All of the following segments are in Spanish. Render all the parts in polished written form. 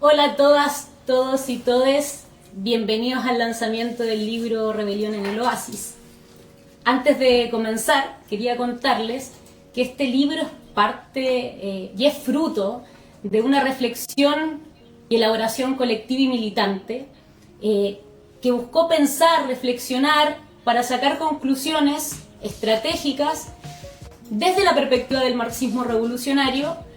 Hola a todas, todos y todes, bienvenidos al lanzamiento del libro Rebelión en el Oasis. Antes de comenzar, quería contarles que este libro es parte y es fruto de una reflexión y elaboración colectiva y militante que buscó pensar, reflexionar para sacar conclusiones estratégicas desde la perspectiva del marxismo revolucionario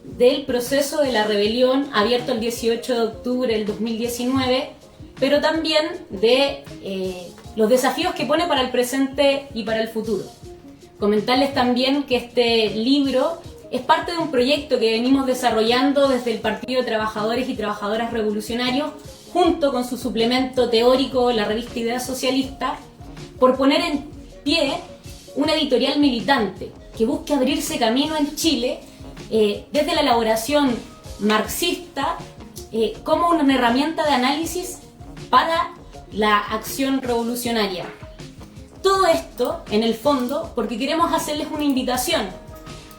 del proceso de la rebelión abierto el 18 de octubre del 2019, pero también de los desafíos que pone para el presente y para el futuro. Comentarles también que este libro es parte de un proyecto que venimos desarrollando desde el Partido de Trabajadores y Trabajadoras Revolucionarios, junto con su suplemento teórico, la revista Idea Socialista, por poner en pie una editorial militante que busque abrirse camino en Chile desde la elaboración marxista como una herramienta de análisis para la acción revolucionaria. Todo esto, en el fondo, porque queremos hacerles una invitación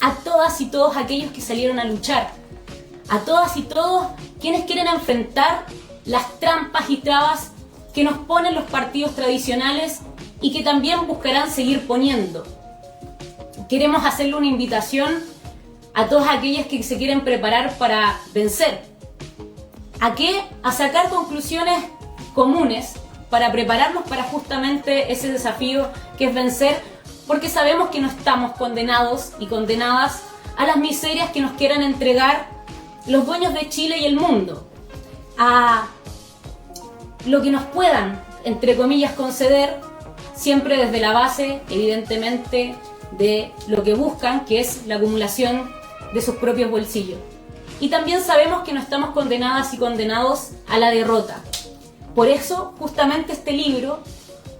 a todas y todos aquellos que salieron a luchar, a todas y todos quienes quieren enfrentar las trampas y trabas que nos ponen los partidos tradicionales y que también buscarán seguir poniendo. Queremos hacerle una invitación a todas aquellas que se quieren preparar para vencer. ¿A qué? A sacar conclusiones comunes para prepararnos para justamente ese desafío que es vencer, porque sabemos que no estamos condenados y condenadas a las miserias que nos quieran entregar los dueños de Chile y el mundo, a lo que nos puedan, entre comillas, conceder, siempre desde la base, evidentemente, de lo que buscan, que es la acumulación de sus propios bolsillos. Y también sabemos que no estamos condenadas y condenados a la derrota. Por eso, justamente este libro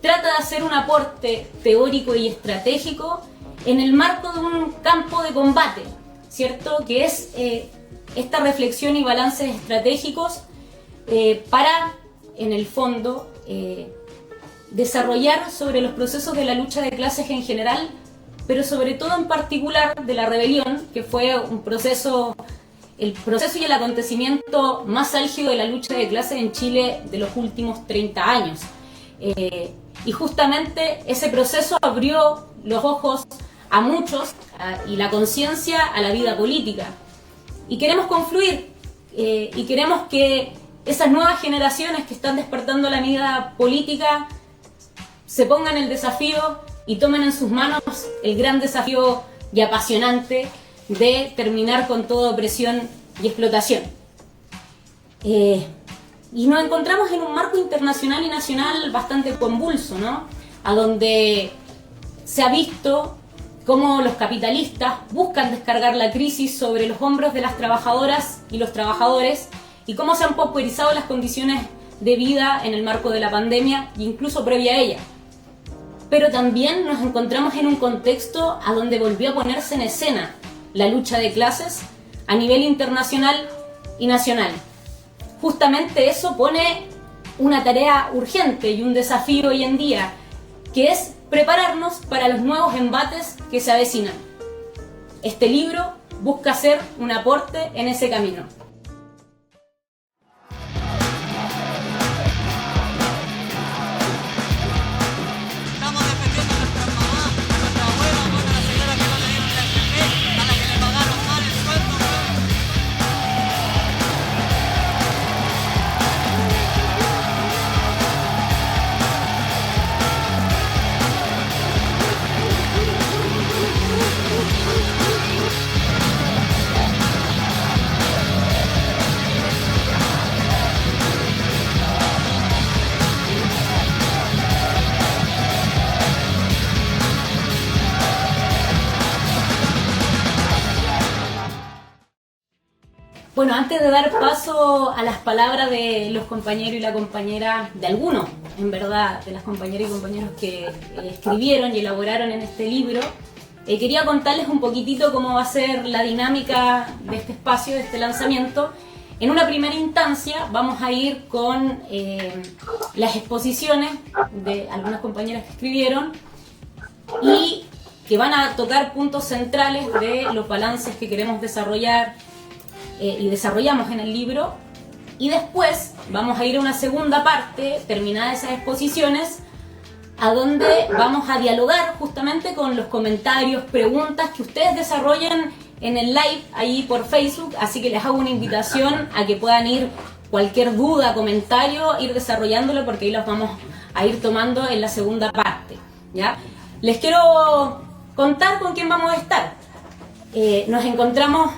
trata de hacer un aporte teórico y estratégico en el marco de un campo de combate, ¿cierto? Que es esta reflexión y balances estratégicos para, en el fondo, desarrollar sobre los procesos de la lucha de clases en general, pero sobre todo en particular de la rebelión, que fue el proceso y el acontecimiento más álgido de la lucha de clases en Chile de los últimos 30 años. Y justamente ese proceso abrió los ojos a muchos y la conciencia a la vida política. Y queremos confluir y queremos que esas nuevas generaciones que están despertando la vida política se pongan el desafío y tomen en sus manos el gran desafío y apasionante de terminar con toda opresión y explotación. Y nos encontramos en un marco internacional y nacional bastante convulso, ¿no? A donde se ha visto cómo los capitalistas buscan descargar la crisis sobre los hombros de las trabajadoras y los trabajadores y cómo se han pauperizado las condiciones de vida en el marco de la pandemia e incluso previa a ella. Pero también nos encontramos en un contexto a donde volvió a ponerse en escena la lucha de clases a nivel internacional y nacional. Justamente eso pone una tarea urgente y un desafío hoy en día, que es prepararnos para los nuevos embates que se avecinan. Este libro busca ser un aporte en ese camino. Bueno, antes de dar paso a las palabras de los compañeros y la compañera, de algunos, en verdad, de las compañeras y compañeros que escribieron y elaboraron en este libro, quería contarles un poquitito cómo va a ser la dinámica de este espacio, de este lanzamiento. En una primera instancia vamos a ir con las exposiciones de algunas compañeras que escribieron y que van a tocar puntos centrales de los balances que queremos desarrollar y desarrollamos en el libro, Y después vamos a ir a una segunda parte, terminadas esas exposiciones, a donde vamos a dialogar justamente con los comentarios, preguntas que ustedes desarrollen en el live ahí por Facebook, así que les hago una invitación a que puedan ir cualquier duda, comentario, ir desarrollándolo porque ahí los vamos a ir tomando en la segunda parte, ¿ya? Les quiero contar con quién vamos a estar. Nos encontramos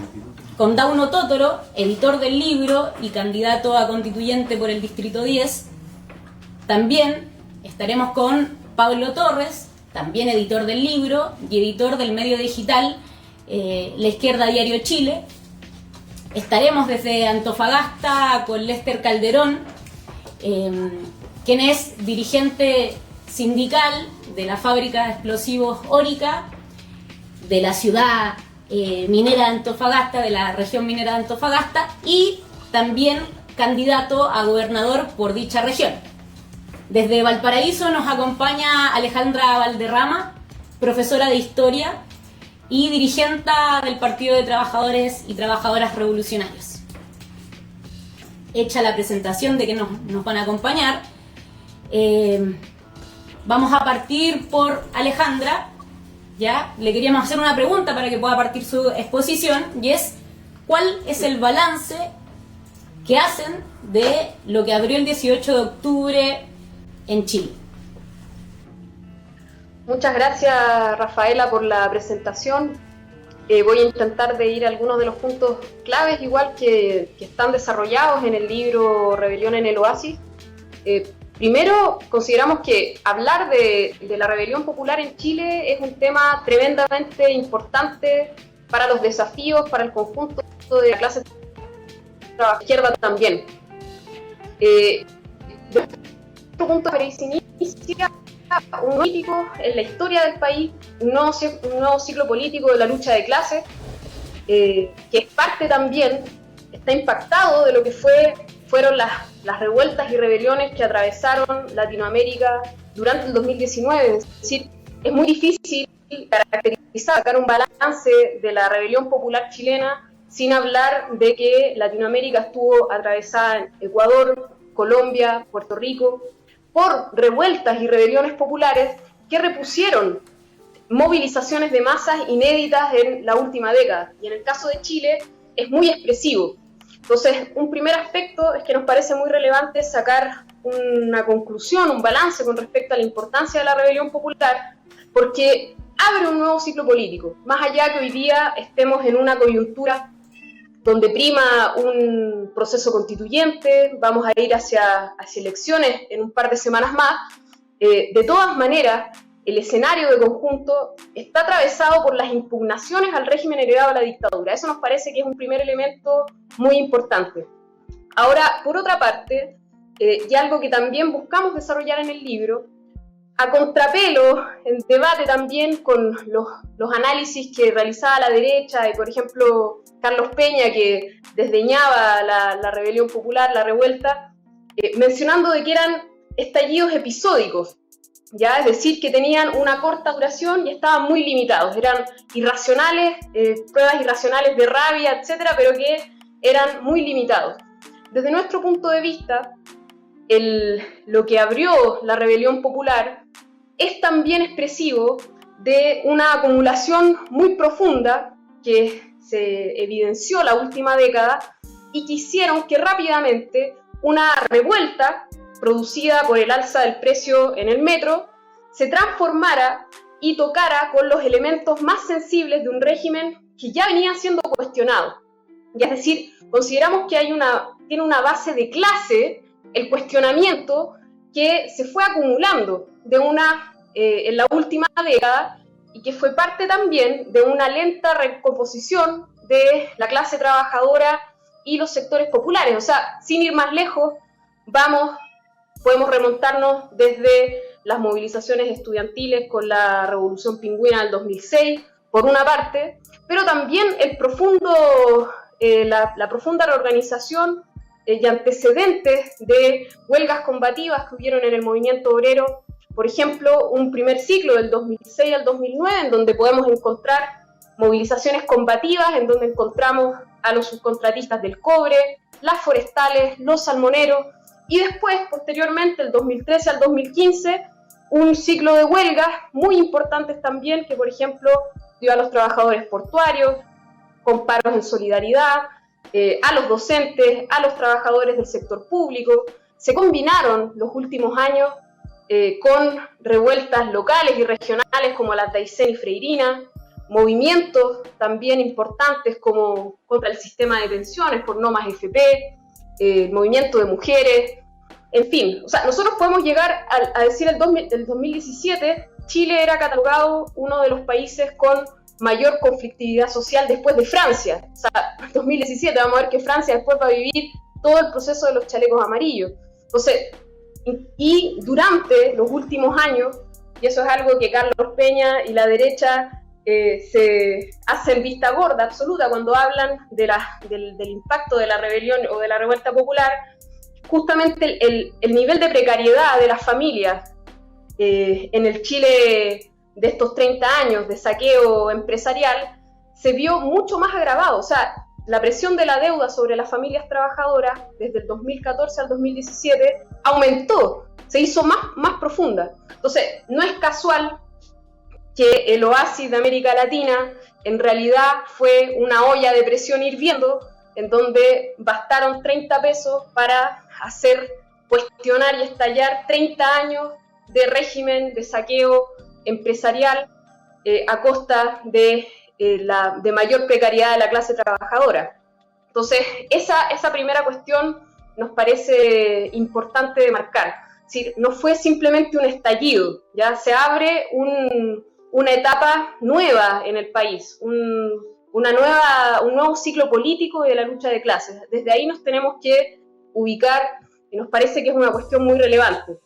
con Dauno Totoro, editor del libro y candidato a constituyente por el Distrito 10. También estaremos con Pablo Torres, también editor del libro y editor del medio digital La Izquierda Diario Chile. Estaremos desde Antofagasta con Lester Calderón, quien es dirigente sindical de la fábrica de explosivos Orica, de la ciudad minera de Antofagasta, de la región minera de Antofagasta, y también candidato a gobernador por dicha región. Desde Valparaíso nos acompaña Alejandra Valderrama, profesora de Historia y dirigente del Partido de Trabajadores y Trabajadoras Revolucionarios. Hecha la presentación de que nos van a acompañar, vamos a partir por Alejandra. ¿Ya? Le queríamos hacer una pregunta para que pueda partir su exposición, y es: ¿cuál es el balance que hacen de lo que abrió el 18 de octubre en Chile? Muchas gracias, Rafaela, por la presentación. Voy a intentar de ir a algunos de los puntos claves, igual que están desarrollados en el libro Rebelión en el Oasis. Primero, consideramos que hablar de la rebelión popular en Chile es un tema tremendamente importante para los desafíos, para el conjunto de la clase trabajadora izquierda también. Desde otro punto de vista, inicia un nuevo político en la historia del país, un nuevo ciclo político de la lucha de clases, que es parte también, está impactado de lo que fueron las revueltas y rebeliones que atravesaron Latinoamérica durante el 2019. Es decir, es muy difícil caracterizar, sacar un balance de la rebelión popular chilena sin hablar de que Latinoamérica estuvo atravesada en Ecuador, Colombia, Puerto Rico, por revueltas y rebeliones populares que repusieron movilizaciones de masas inéditas en la última década. Y en el caso de Chile es muy expresivo. Entonces, un primer aspecto es que nos parece muy relevante sacar una conclusión, un balance con respecto a la importancia de la rebelión popular, porque abre un nuevo ciclo político, más allá que hoy día estemos en una coyuntura donde prima un proceso constituyente, vamos a ir hacia elecciones en un par de semanas más. De todas maneras, el escenario de conjunto está atravesado por las impugnaciones al régimen heredado de la dictadura. Eso nos parece que es un primer elemento muy importante. Ahora, por otra parte, y algo que también buscamos desarrollar en el libro, a contrapelo, en debate también con los análisis que realizaba la derecha, y por ejemplo Carlos Peña, que desdeñaba la rebelión popular, la revuelta, mencionando de que eran estallidos episódicos, ¿ya? Es decir, que tenían una corta duración y estaban muy limitados, eran irracionales, pruebas irracionales de rabia, etcétera, pero que eran muy limitados. Desde nuestro punto de vista, lo que abrió la rebelión popular es también expresivo de una acumulación muy profunda que se evidenció la última década y que hicieron que rápidamente una revuelta producida por el alza del precio en el metro se transformara y tocara con los elementos más sensibles de un régimen que ya venía siendo cuestionado. Y es decir, consideramos que tiene una base de clase el cuestionamiento que se fue acumulando en la última década y que fue parte también de una lenta recomposición de la clase trabajadora y los sectores populares. O sea, sin ir más lejos, podemos remontarnos desde las movilizaciones estudiantiles con la Revolución Pingüina del 2006, por una parte, pero también la profunda reorganización y antecedentes de huelgas combativas que hubieron en el movimiento obrero. Por ejemplo, un primer ciclo del 2006 al 2009, en donde podemos encontrar movilizaciones combativas, en donde encontramos a los subcontratistas del cobre, las forestales, los salmoneros, y después, posteriormente, del 2013 al 2015, un ciclo de huelgas muy importantes también, que por ejemplo dio a los trabajadores portuarios, con paros en solidaridad, a los docentes, a los trabajadores del sector público. Se combinaron los últimos años con revueltas locales y regionales como las de Aysén y Freirina, movimientos también importantes como contra el sistema de pensiones por no más FP, movimiento de mujeres, en fin. O sea, nosotros podemos llegar a decir el 2017, Chile era catalogado uno de los países con mayor conflictividad social después de Francia. O sea, en 2017 vamos a ver que Francia después va a vivir todo el proceso de los chalecos amarillos. Entonces, y durante los últimos años, y eso es algo que Carlos Peña y la derecha se hacen vista gorda absoluta cuando hablan del impacto de la rebelión o de la revuelta popular, justamente el nivel de precariedad de las familias en el Chile de estos 30 años de saqueo empresarial se vio mucho más agravado. O sea, la presión de la deuda sobre las familias trabajadoras desde el 2014 al 2017 aumentó, se hizo más profunda. Entonces, no es casual que el oasis de América Latina en realidad fue una olla de presión hirviendo, en donde bastaron 30 pesos para hacer cuestionar y estallar 30 años de régimen de saqueo empresarial a costa de mayor precariedad de la clase trabajadora. Entonces, esa primera cuestión nos parece importante de marcar. Es decir, no fue simplemente un estallido, ya se abre una etapa nueva en el país, un nuevo ciclo político de la lucha de clases. Desde ahí nos tenemos que ubicar y nos parece que es una cuestión muy relevante.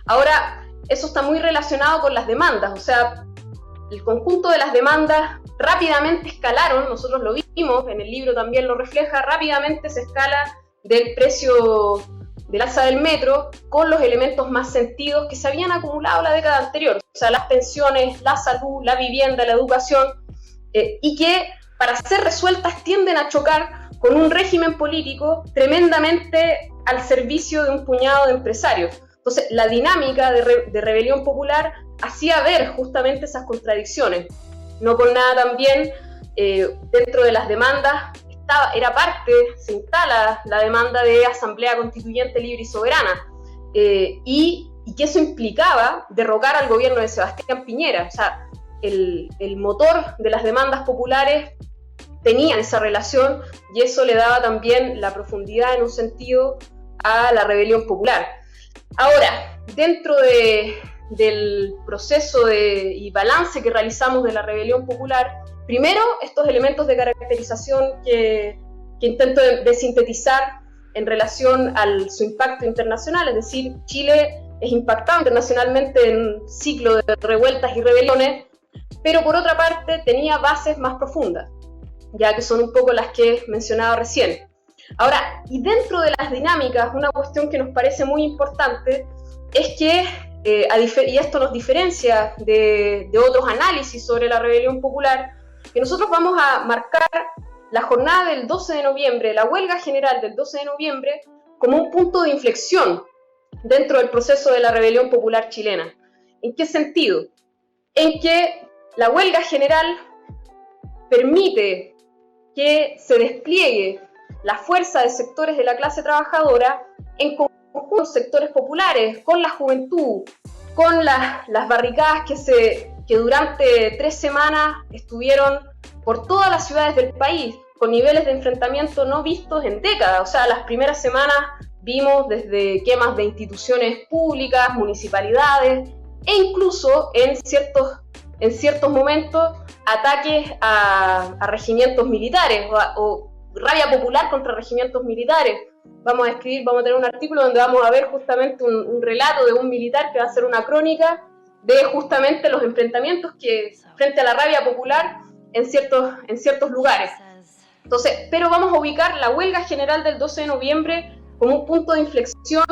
Ahora, eso está muy relacionado con las demandas, o sea, el conjunto de las demandas rápidamente escalaron, nosotros lo vimos, en el libro también lo refleja, rápidamente se escala del precio del alza del metro con los elementos más sentidos que se habían acumulado la década anterior, o sea, las pensiones, la salud, la vivienda, la educación, y que para ser resueltas tienden a chocar con un régimen político tremendamente al servicio de un puñado de empresarios. Entonces, la dinámica de rebelión popular hacía ver justamente esas contradicciones. No por nada también, dentro de las demandas, se instala la demanda de asamblea constituyente libre y soberana, y que eso implicaba derrocar al gobierno de Sebastián Piñera. O sea, el motor de las demandas populares tenía esa relación y eso le daba también la profundidad en un sentido a la rebelión popular. Ahora, dentro del proceso y balance que realizamos de la rebelión popular, primero, estos elementos de caracterización que intento de sintetizar en relación a su impacto internacional, es decir, Chile es impactado internacionalmente en un ciclo de revueltas y rebeliones, pero por otra parte tenía bases más profundas, ya que son un poco las que he mencionado recién. Ahora, y dentro de las dinámicas, una cuestión que nos parece muy importante es que, y esto nos diferencia de otros análisis sobre la rebelión popular, que nosotros vamos a marcar la jornada del 12 de noviembre, la huelga general del 12 de noviembre, como un punto de inflexión dentro del proceso de la rebelión popular chilena. ¿En qué sentido? En que la huelga general permite que se despliegue la fuerza de sectores de la clase trabajadora en conjunto con los sectores populares, con la juventud, con las barricadas que durante 3 semanas estuvieron por todas las ciudades del país, con niveles de enfrentamiento no vistos en décadas. O sea, las primeras semanas vimos desde quemas de instituciones públicas, municipalidades, e incluso en ciertos momentos ataques a regimientos militares o rabia popular contra regimientos militares. Vamos a tener un artículo donde vamos a ver justamente un relato de un militar que va a hacer una crónica de justamente los enfrentamientos que frente a la rabia popular en ciertos lugares. Entonces, pero vamos a ubicar la huelga general del 12 de noviembre como un punto de inflexión,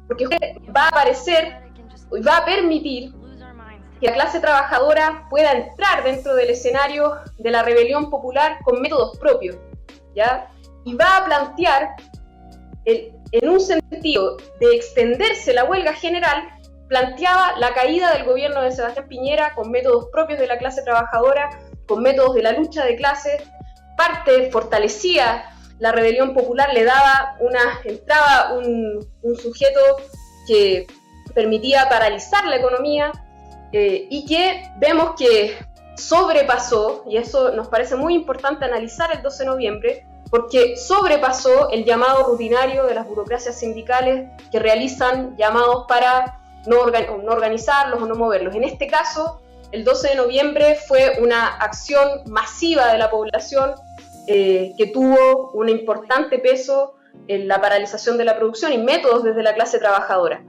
porque va a aparecer y va a permitir que la clase trabajadora pueda entrar dentro del escenario de la rebelión popular con métodos propios, ¿ya? y va a plantear, en un sentido de extenderse la huelga general, planteaba la caída del gobierno de Sebastián Piñera con métodos propios de la clase trabajadora, con métodos de la lucha de clases. Fortalecía la rebelión popular, le daba entraba un sujeto que permitía paralizar la economía, y que vemos que sobrepasó, y eso nos parece muy importante analizar el 12 de noviembre, porque sobrepasó el llamado rutinario de las burocracias sindicales que realizan llamados para no organizarlos o no moverlos. En este caso, el 12 de noviembre fue una acción masiva de la población que tuvo un importante peso en la paralización de la producción y métodos desde la clase trabajadora.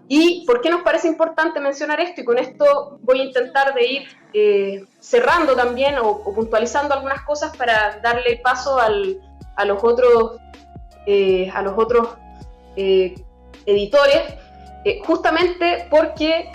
¿Y por qué nos parece importante mencionar esto? Y con esto voy a intentar de ir cerrando también o puntualizando algunas cosas para darle paso a los otros editores, justamente porque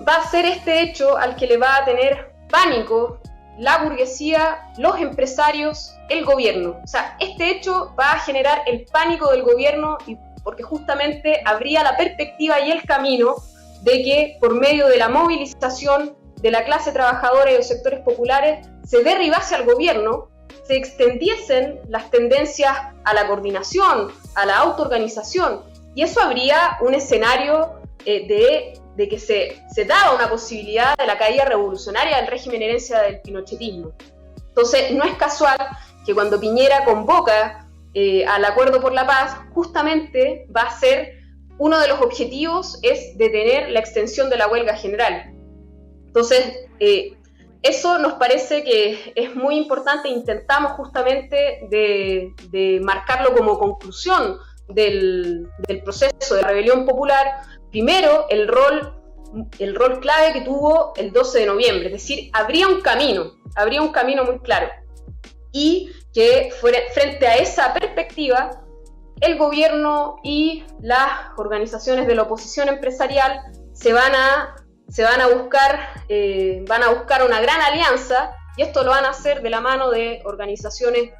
va a ser este hecho al que le va a tener pánico la burguesía, los empresarios, el gobierno. O sea, este hecho va a generar el pánico del gobierno, y porque justamente habría la perspectiva y el camino de que por medio de la movilización de la clase trabajadora y de los sectores populares se derribase al gobierno, se extendiesen las tendencias a la coordinación, a la autoorganización, y eso habría un escenario de que se daba una posibilidad de la caída revolucionaria del régimen herencia del pinochetismo. Entonces, no es casual que cuando Piñera convoca al Acuerdo por la Paz, justamente va a ser uno de los objetivos es detener la extensión de la huelga general. Entonces, eso nos parece que es muy importante. Intentamos justamente de marcarlo como conclusión del proceso de rebelión popular. Primero, el rol clave que tuvo el 12 de noviembre, es decir, habría un camino muy claro, y que frente a esa perspectiva, el gobierno y las organizaciones de la oposición empresarial van a buscar una gran alianza, y esto lo van a hacer de la mano de organizaciones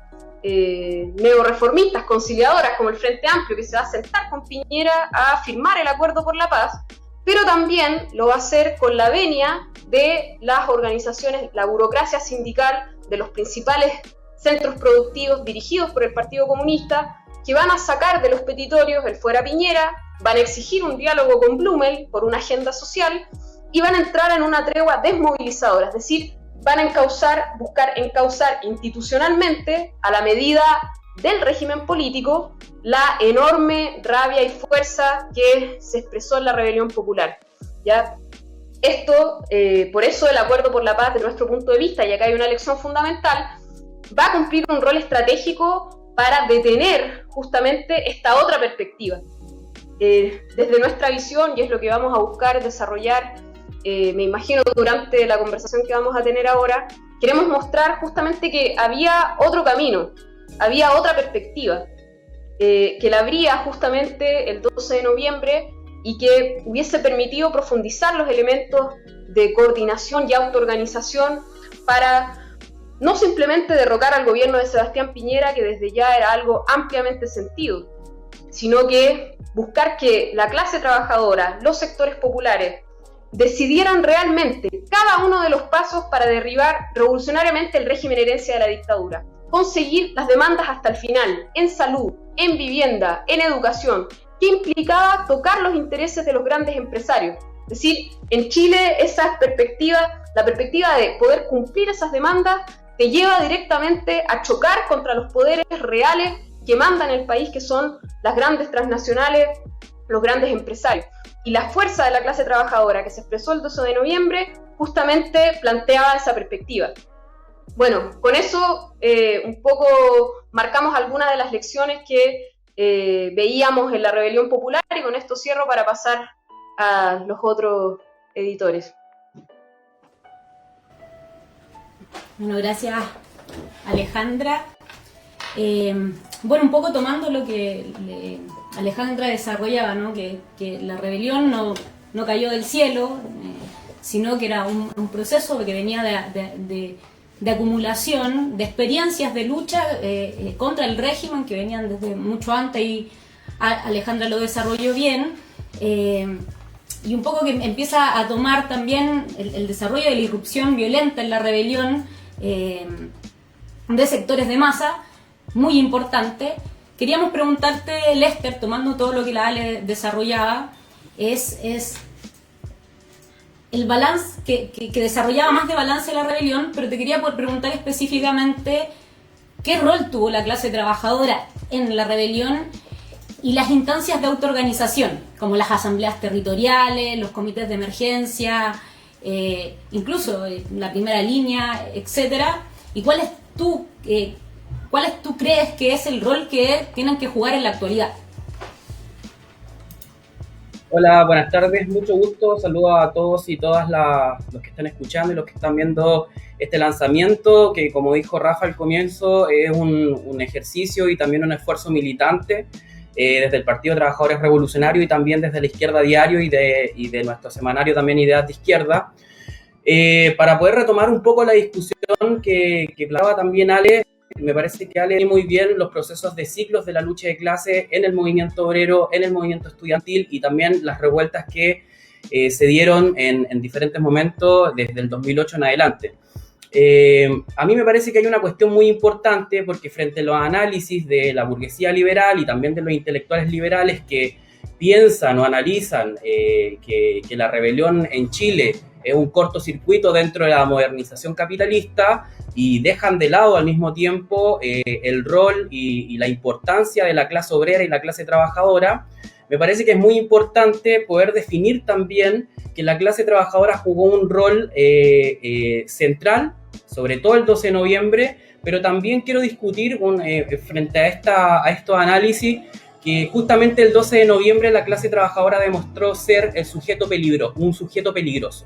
neoreformistas, conciliadoras, como el Frente Amplio, que se va a sentar con Piñera a firmar el Acuerdo por la Paz, pero también lo va a hacer con la venia de las organizaciones, la burocracia sindical de los principales centros productivos dirigidos por el Partido Comunista, que van a sacar de los petitorios el fuera Piñera, van a exigir un diálogo con Blumel por una agenda social y van a entrar en una tregua desmovilizadora, es decir, van a buscar encauzar institucionalmente, a la medida del régimen político, la enorme rabia y fuerza que se expresó en la rebelión popular. ¿Ya? Esto, por eso el Acuerdo por la Paz, de nuestro punto de vista, y acá hay una lección fundamental, va a cumplir un rol estratégico para detener justamente esta otra perspectiva. Desde nuestra visión, y es lo que vamos a buscar desarrollar, me imagino durante la conversación que vamos a tener ahora, queremos mostrar justamente que había otro camino, había otra perspectiva, que la habría justamente el 12 de noviembre y que hubiese permitido profundizar los elementos de coordinación y autoorganización para no simplemente derrocar al gobierno de Sebastián Piñera, que desde ya era algo ampliamente sentido, sino que buscar que la clase trabajadora, los sectores populares, decidieran realmente cada uno de los pasos para derribar revolucionariamente el régimen herencia de la dictadura, conseguir las demandas hasta el final, en salud, en vivienda, en educación, que implicaba tocar los intereses de los grandes empresarios. Es decir, en Chile esa perspectiva, la perspectiva de poder cumplir esas demandas, te lleva directamente a chocar contra los poderes reales que mandan el país, que son las grandes transnacionales, los grandes empresarios. Y la fuerza de la clase trabajadora que se expresó el 12 de noviembre justamente planteaba esa perspectiva. Bueno, con eso un poco marcamos algunas de las lecciones que veíamos en la rebelión popular, y con esto cierro para pasar a los otros editores. Bueno, gracias Alejandra. Bueno, un poco tomando lo que Alejandra desarrollaba, ¿no? Que la rebelión no cayó del cielo, sino que era un proceso que venía de acumulación de experiencias de lucha contra el régimen que venían desde mucho antes, y Alejandra lo desarrolló bien, y un poco que empieza a tomar también el desarrollo de la irrupción violenta en la rebelión de sectores de masa, muy importante. Queríamos preguntarte, Lester, tomando todo lo que la Ale desarrollaba, es el balance, que desarrollaba más de balance de la rebelión, pero te quería preguntar específicamente qué rol tuvo la clase trabajadora en la rebelión y las instancias de autoorganización, como las asambleas territoriales, los comités de emergencia, incluso la primera línea, etcétera, y cuáles tú crees que es el rol que tienen que jugar en la actualidad. Hola, buenas tardes, mucho gusto, saludos a todos y todas los que están escuchando y los que están viendo este lanzamiento, que como dijo Rafa al comienzo, es un ejercicio y también un esfuerzo militante desde el Partido de Trabajadores Revolucionarios y también desde la Izquierda Diario y de nuestro semanario también Ideas de Izquierda, para poder retomar un poco la discusión que hablaba también Ale. Me parece que Ale ve muy bien los procesos de ciclos de la lucha de clase en el movimiento obrero, en el movimiento estudiantil y también las revueltas que se dieron en diferentes momentos desde el 2008 en adelante. A mí me parece que hay una cuestión muy importante porque frente a los análisis de la burguesía liberal y también de los intelectuales liberales que piensan o analizan que la rebelión en Chile es un cortocircuito dentro de la modernización capitalista y dejan de lado al mismo tiempo el rol y la importancia de la clase obrera y la clase trabajadora, me parece que es muy importante poder definir también que la clase trabajadora jugó un rol central, sobre todo el 12 de noviembre, pero también quiero discutir frente a estos análisis que justamente el 12 de noviembre la clase trabajadora demostró ser un sujeto peligroso,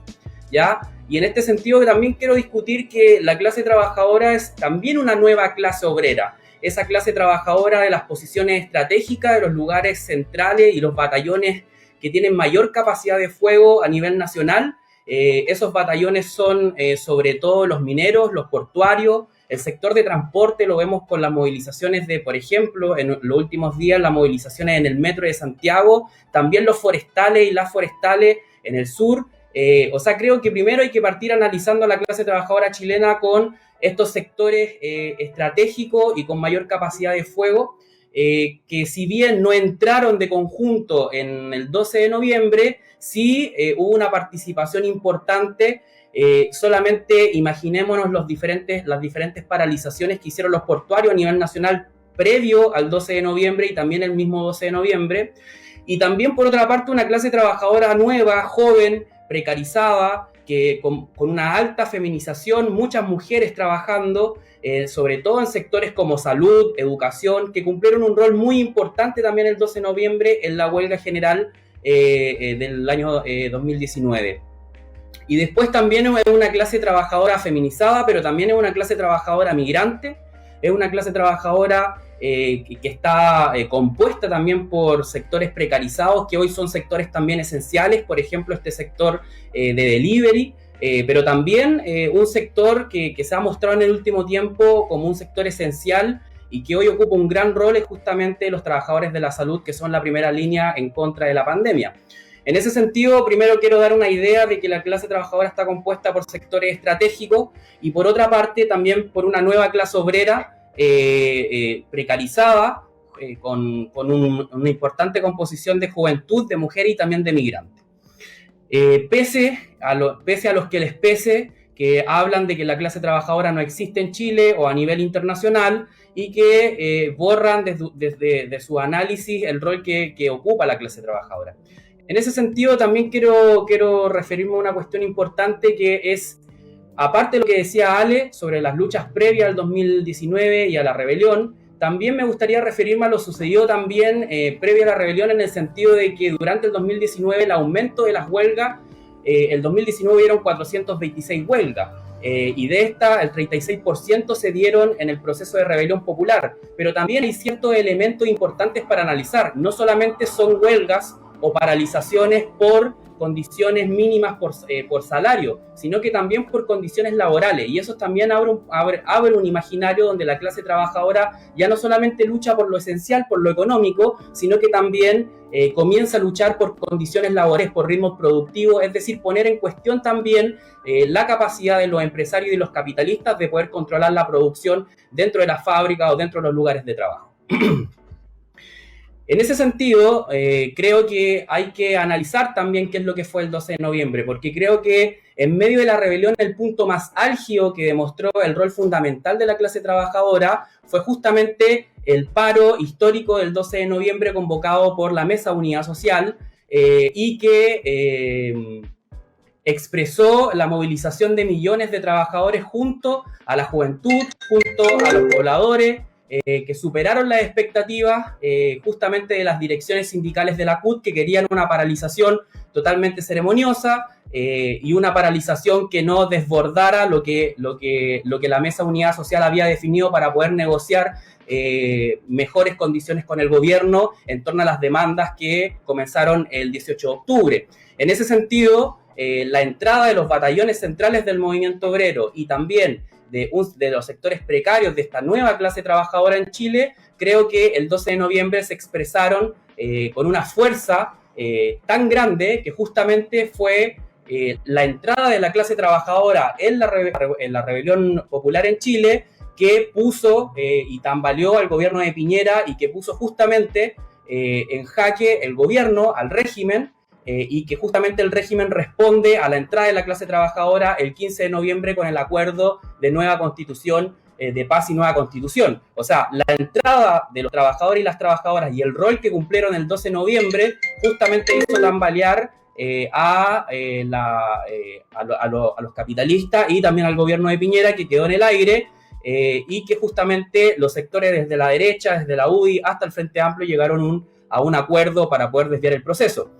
¿ya? Y en este sentido también quiero discutir que la clase trabajadora es también una nueva clase obrera, esa clase trabajadora de las posiciones estratégicas, de los lugares centrales y los batallones que tienen mayor capacidad de fuego a nivel nacional. Esos batallones son sobre todo los mineros, los portuarios, el sector de transporte. Lo vemos con las movilizaciones de, por ejemplo, en los últimos días, las movilizaciones en el metro de Santiago, también los forestales y las forestales en el sur. O sea, creo que primero hay que partir analizando a la clase trabajadora chilena con estos sectores estratégicos y con mayor capacidad de fuego, que si bien no entraron de conjunto en el 12 de noviembre, sí hubo una participación importante. Solamente imaginémonos las diferentes paralizaciones que hicieron los portuarios a nivel nacional previo al 12 de noviembre y también el mismo 12 de noviembre. Y también, por otra parte, una clase trabajadora nueva, joven, precarizada, que con una alta feminización, muchas mujeres trabajando, sobre todo en sectores como salud, educación, que cumplieron un rol muy importante también el 12 de noviembre en la huelga general del año 2019. Y después también es una clase trabajadora feminizada, pero también es una clase trabajadora migrante, es una clase trabajadora que está compuesta también por sectores precarizados, que hoy son sectores también esenciales, por ejemplo, este sector de delivery, pero también un sector que se ha mostrado en el último tiempo como un sector esencial y que hoy ocupa un gran rol, es justamente los trabajadores de la salud, que son la primera línea en contra de la pandemia. En ese sentido, primero quiero dar una idea de que la clase trabajadora está compuesta por sectores estratégicos y por otra parte también por una nueva clase obrera precarizada, con una importante composición de juventud, de mujeres y también de migrantes. Pese a los que les pese, que hablan de que la clase trabajadora no existe en Chile o a nivel internacional y que borran desde su análisis el rol que ocupa la clase trabajadora. En ese sentido también quiero referirme a una cuestión importante que es, aparte de lo que decía Ale sobre las luchas previas al 2019 y a la rebelión, también me gustaría referirme a lo sucedido también previo a la rebelión, en el sentido de que durante el 2019 el aumento de las huelgas, el 2019 hubieron 426 huelgas, y de estas el 36% se dieron en el proceso de rebelión popular, pero también hay ciertos elementos importantes para analizar. No solamente son huelgas o paralizaciones por condiciones mínimas por salario, sino que también por condiciones laborales. Y eso también abre un imaginario donde la clase trabajadora ya no solamente lucha por lo esencial, por lo económico, sino que también comienza a luchar por condiciones laborales, por ritmos productivos, es decir, poner en cuestión también la capacidad de los empresarios y los capitalistas de poder controlar la producción dentro de la fábrica o dentro de los lugares de trabajo. En ese sentido, creo que hay que analizar también qué es lo que fue el 12 de noviembre, porque creo que en medio de la rebelión el punto más álgido que demostró el rol fundamental de la clase trabajadora fue justamente el paro histórico del 12 de noviembre convocado por la Mesa de Unidad Social y que expresó la movilización de millones de trabajadores junto a la juventud, junto a los pobladores, que superaron las expectativas justamente de las direcciones sindicales de la CUT, que querían una paralización totalmente ceremoniosa y una paralización que no desbordara lo que la Mesa de Unidad Social había definido para poder negociar mejores condiciones con el gobierno en torno a las demandas que comenzaron el 18 de octubre. En ese sentido, la entrada de los batallones centrales del movimiento obrero y también de los sectores precarios de esta nueva clase trabajadora en Chile, creo que el 12 de noviembre se expresaron con una fuerza tan grande que justamente fue la entrada de la clase trabajadora en la rebelión popular en Chile, que puso y tambaleó al gobierno de Piñera y que puso justamente en jaque el gobierno, al régimen, y que justamente el régimen responde a la entrada de la clase trabajadora el 15 de noviembre con el acuerdo de nueva constitución, de paz y nueva constitución. O sea, la entrada de los trabajadores y las trabajadoras y el rol que cumplieron el 12 de noviembre justamente hizo tambalear a los capitalistas y también al gobierno de Piñera, que quedó en el aire, y que justamente los sectores desde la derecha, desde la UDI hasta el Frente Amplio llegaron a un acuerdo para poder desviar el proceso.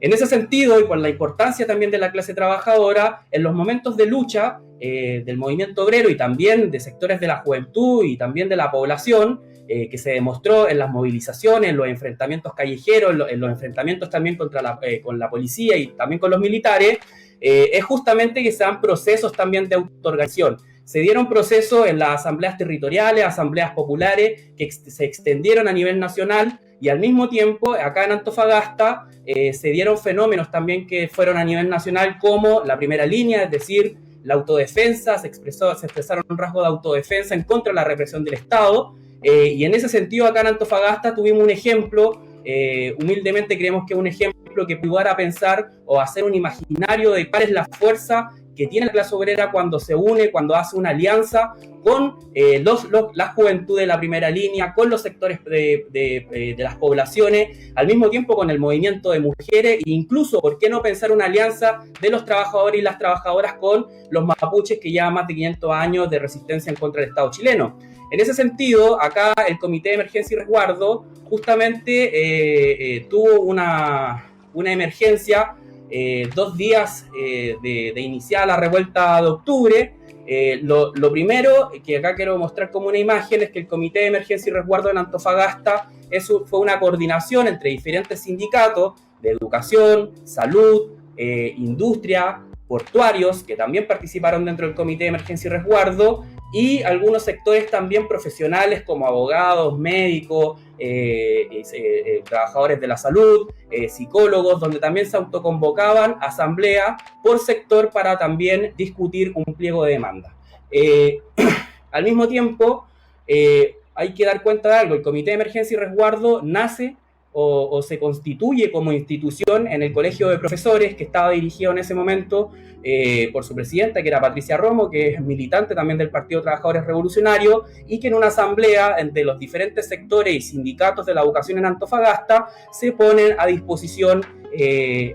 En ese sentido, y por la importancia también de la clase trabajadora, en los momentos de lucha del movimiento obrero y también de sectores de la juventud y también de la población, que se demostró en las movilizaciones, en los enfrentamientos callejeros, en los enfrentamientos también con la policía y también con los militares, es justamente que se dan procesos también de autoorganización. Se dieron procesos en las asambleas territoriales, asambleas populares, que se extendieron a nivel nacional, y al mismo tiempo, acá en Antofagasta, se dieron fenómenos también que fueron a nivel nacional, como la primera línea, es decir, la autodefensa, se expresaron rasgos de autodefensa en contra de la represión del Estado, y en ese sentido, acá en Antofagasta tuvimos un ejemplo, humildemente creemos que es un ejemplo que puede ayudar a pensar o hacer un imaginario de cuál es la fuerza que tiene la clase obrera cuando se une, cuando hace una alianza con la juventud de la primera línea, con los sectores de las poblaciones, al mismo tiempo con el movimiento de mujeres, e incluso, ¿por qué no pensar una alianza de los trabajadores y las trabajadoras con los mapuches que llevan más de 500 años de resistencia en contra del Estado chileno? En ese sentido, acá el Comité de Emergencia y Resguardo justamente tuvo una emergencia 2 días de iniciar la revuelta de octubre. Lo primero que acá quiero mostrar como una imagen es que el Comité de Emergencia y Resguardo en Antofagasta fue una coordinación entre diferentes sindicatos de educación, salud, industria, portuarios, que también participaron dentro del Comité de Emergencia y Resguardo, y algunos sectores también profesionales como abogados, médicos, trabajadores de la salud, psicólogos, donde también se autoconvocaban asambleas por sector para también discutir un pliego de demanda. Al mismo tiempo, hay que dar cuenta de algo: el Comité de Emergencia y Resguardo nace o se constituye como institución en el Colegio de Profesores, que estaba dirigido en ese momento por su presidenta, que era Patricia Romo, que es militante también del Partido de Trabajadores Revolucionarios, y que en una asamblea entre los diferentes sectores y sindicatos de la educación en Antofagasta se ponen a disposición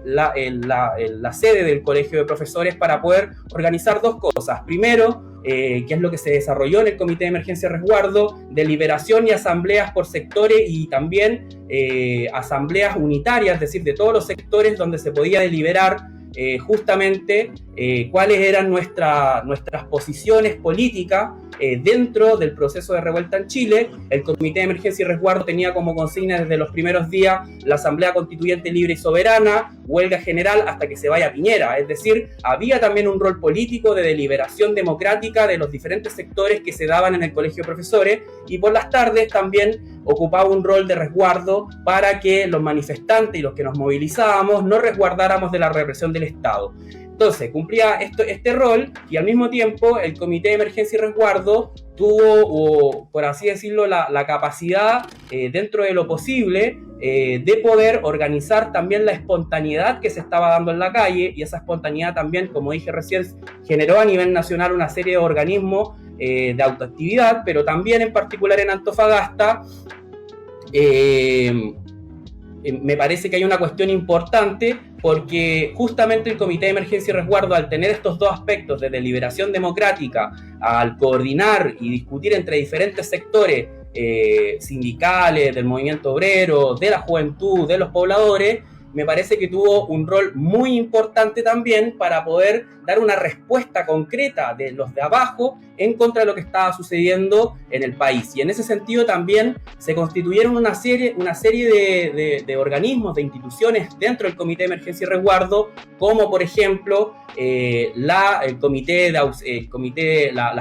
la sede del Colegio de Profesores para poder organizar 2 cosas. Primero, que es lo que se desarrolló en el Comité de Emergencia y Resguardo, deliberación y asambleas por sectores, y también asambleas unitarias, es decir, de todos los sectores, donde se podía deliberar justamente cuáles eran nuestras posiciones políticas dentro del proceso de revuelta en Chile. El Comité de Emergencia y Resguardo tenía como consigna desde los primeros días la Asamblea Constituyente Libre y Soberana, huelga general hasta que se vaya Piñera. Es decir, había también un rol político de deliberación democrática de los diferentes sectores que se daban en el Colegio de Profesores, y por las tardes también ocupaba un rol de resguardo para que los manifestantes y los que nos movilizábamos nos resguardáramos de la represión del Estado. Entonces, cumplía este rol, y al mismo tiempo el Comité de Emergencia y Resguardo tuvo, por así decirlo, la capacidad, dentro de lo posible, de poder organizar también la espontaneidad que se estaba dando en la calle, y esa espontaneidad también, como dije recién, generó a nivel nacional una serie de organismos de autoactividad, pero también en particular en Antofagasta. Me parece que hay una cuestión importante, porque justamente el Comité de Emergencia y Resguardo, al tener estos dos aspectos de deliberación democrática, al coordinar y discutir entre diferentes sectores sindicales, del movimiento obrero, de la juventud, de los pobladores, me parece que tuvo un rol muy importante también para poder dar una respuesta concreta de los de abajo en contra de lo que estaba sucediendo en el país. Y en ese sentido también se constituyeron una serie de organismos, de instituciones dentro del Comité de Emergencia y Resguardo, como por ejemplo las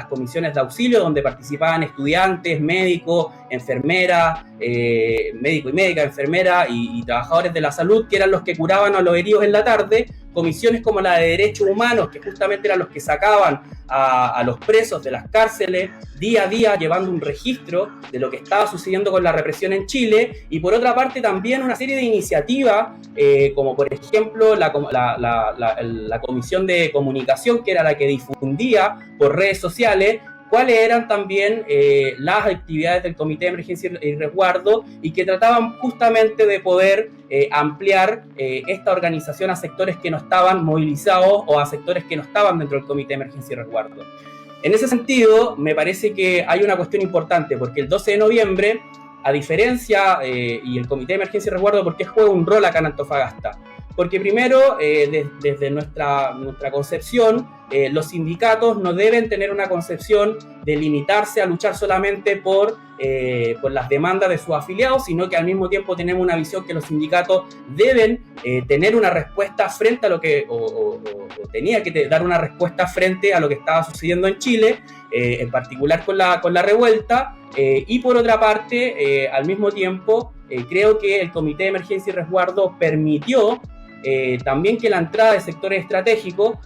comisiones de auxilio, donde participaban estudiantes, médicos, enfermeras, médico y médica, enfermera y trabajadores de la salud, que eran los que curaban a los heridos en la tarde. Comisiones como la de Derechos Humanos, que justamente eran los que sacaban a los presos de las cárceles día a día, llevando un registro de lo que estaba sucediendo con la represión en Chile. Y por otra parte también una serie de iniciativas, como por ejemplo la Comisión de Comunicación, que era la que difundía por redes sociales cuáles eran también las actividades del Comité de Emergencia y Resguardo, y que trataban justamente de poder ampliar esta organización a sectores que no estaban movilizados o a sectores que no estaban dentro del Comité de Emergencia y Resguardo. En ese sentido, me parece que hay una cuestión importante, porque el 12 de noviembre, a diferencia, y el Comité de Emergencia y Resguardo, ¿por qué juega un rol acá en Antofagasta? Porque primero, desde nuestra concepción, los sindicatos no deben tener una concepción de limitarse a luchar solamente por las demandas de sus afiliados, sino que al mismo tiempo tenemos una visión que los sindicatos deben tener una respuesta frente a lo que, o tenía que dar una respuesta frente a lo que estaba sucediendo en Chile, en particular con la revuelta, y por otra parte, al mismo tiempo, creo que el Comité de Emergencia y Resguardo permitió también que la entrada de sectores estratégicos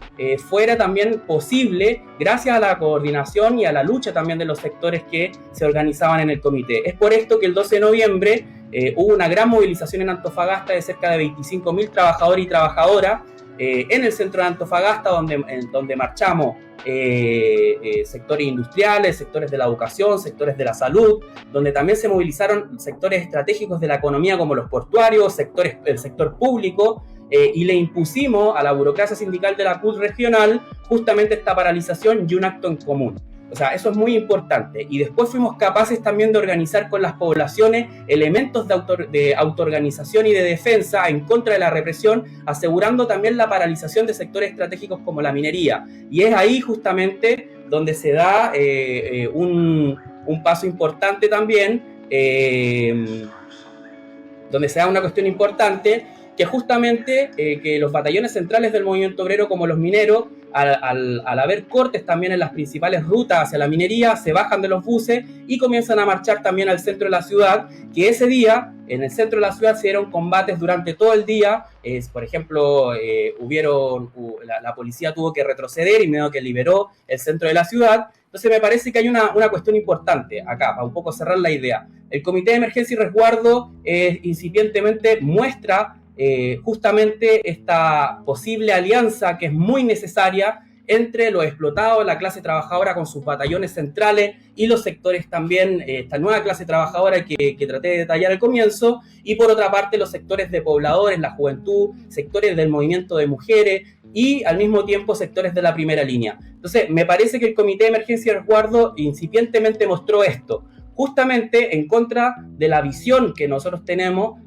fuera también posible gracias a la coordinación y a la lucha también de los sectores que se organizaban en el comité. Es por esto que el 12 de noviembre hubo una gran movilización en Antofagasta de cerca de 25.000 trabajadores y trabajadoras en el centro de Antofagasta, donde marchamos sectores industriales, sectores de la educación, sectores de la salud, donde también se movilizaron sectores estratégicos de la economía como los portuarios, el sector público, y le impusimos a la burocracia sindical de la CUT regional justamente esta paralización y un acto en común. O sea, eso es muy importante. Y después fuimos capaces también de organizar con las poblaciones elementos de autoorganización y de defensa en contra de la represión, asegurando también la paralización de sectores estratégicos como la minería. Y es ahí justamente donde se da un paso importante también, donde se da una cuestión importante, que justamente que los batallones centrales del movimiento obrero, como los mineros, al haber cortes también en las principales rutas hacia la minería, se bajan de los buses y comienzan a marchar también al centro de la ciudad, que ese día, en el centro de la ciudad, se dieron combates durante todo el día. Por ejemplo, la policía tuvo que retroceder y medio que liberó el centro de la ciudad. Entonces me parece que hay una cuestión importante acá, para un poco cerrar la idea. El Comité de Emergencia y Resguardo incipientemente muestra justamente esta posible alianza que es muy necesaria entre los explotados, la clase trabajadora con sus batallones centrales y los sectores también, esta nueva clase trabajadora que traté de detallar al comienzo, y por otra parte los sectores de pobladores, la juventud, sectores del movimiento de mujeres y al mismo tiempo sectores de la primera línea. Entonces me parece que el Comité de Emergencia y Resguardo incipientemente mostró esto, justamente en contra de la visión que nosotros tenemos,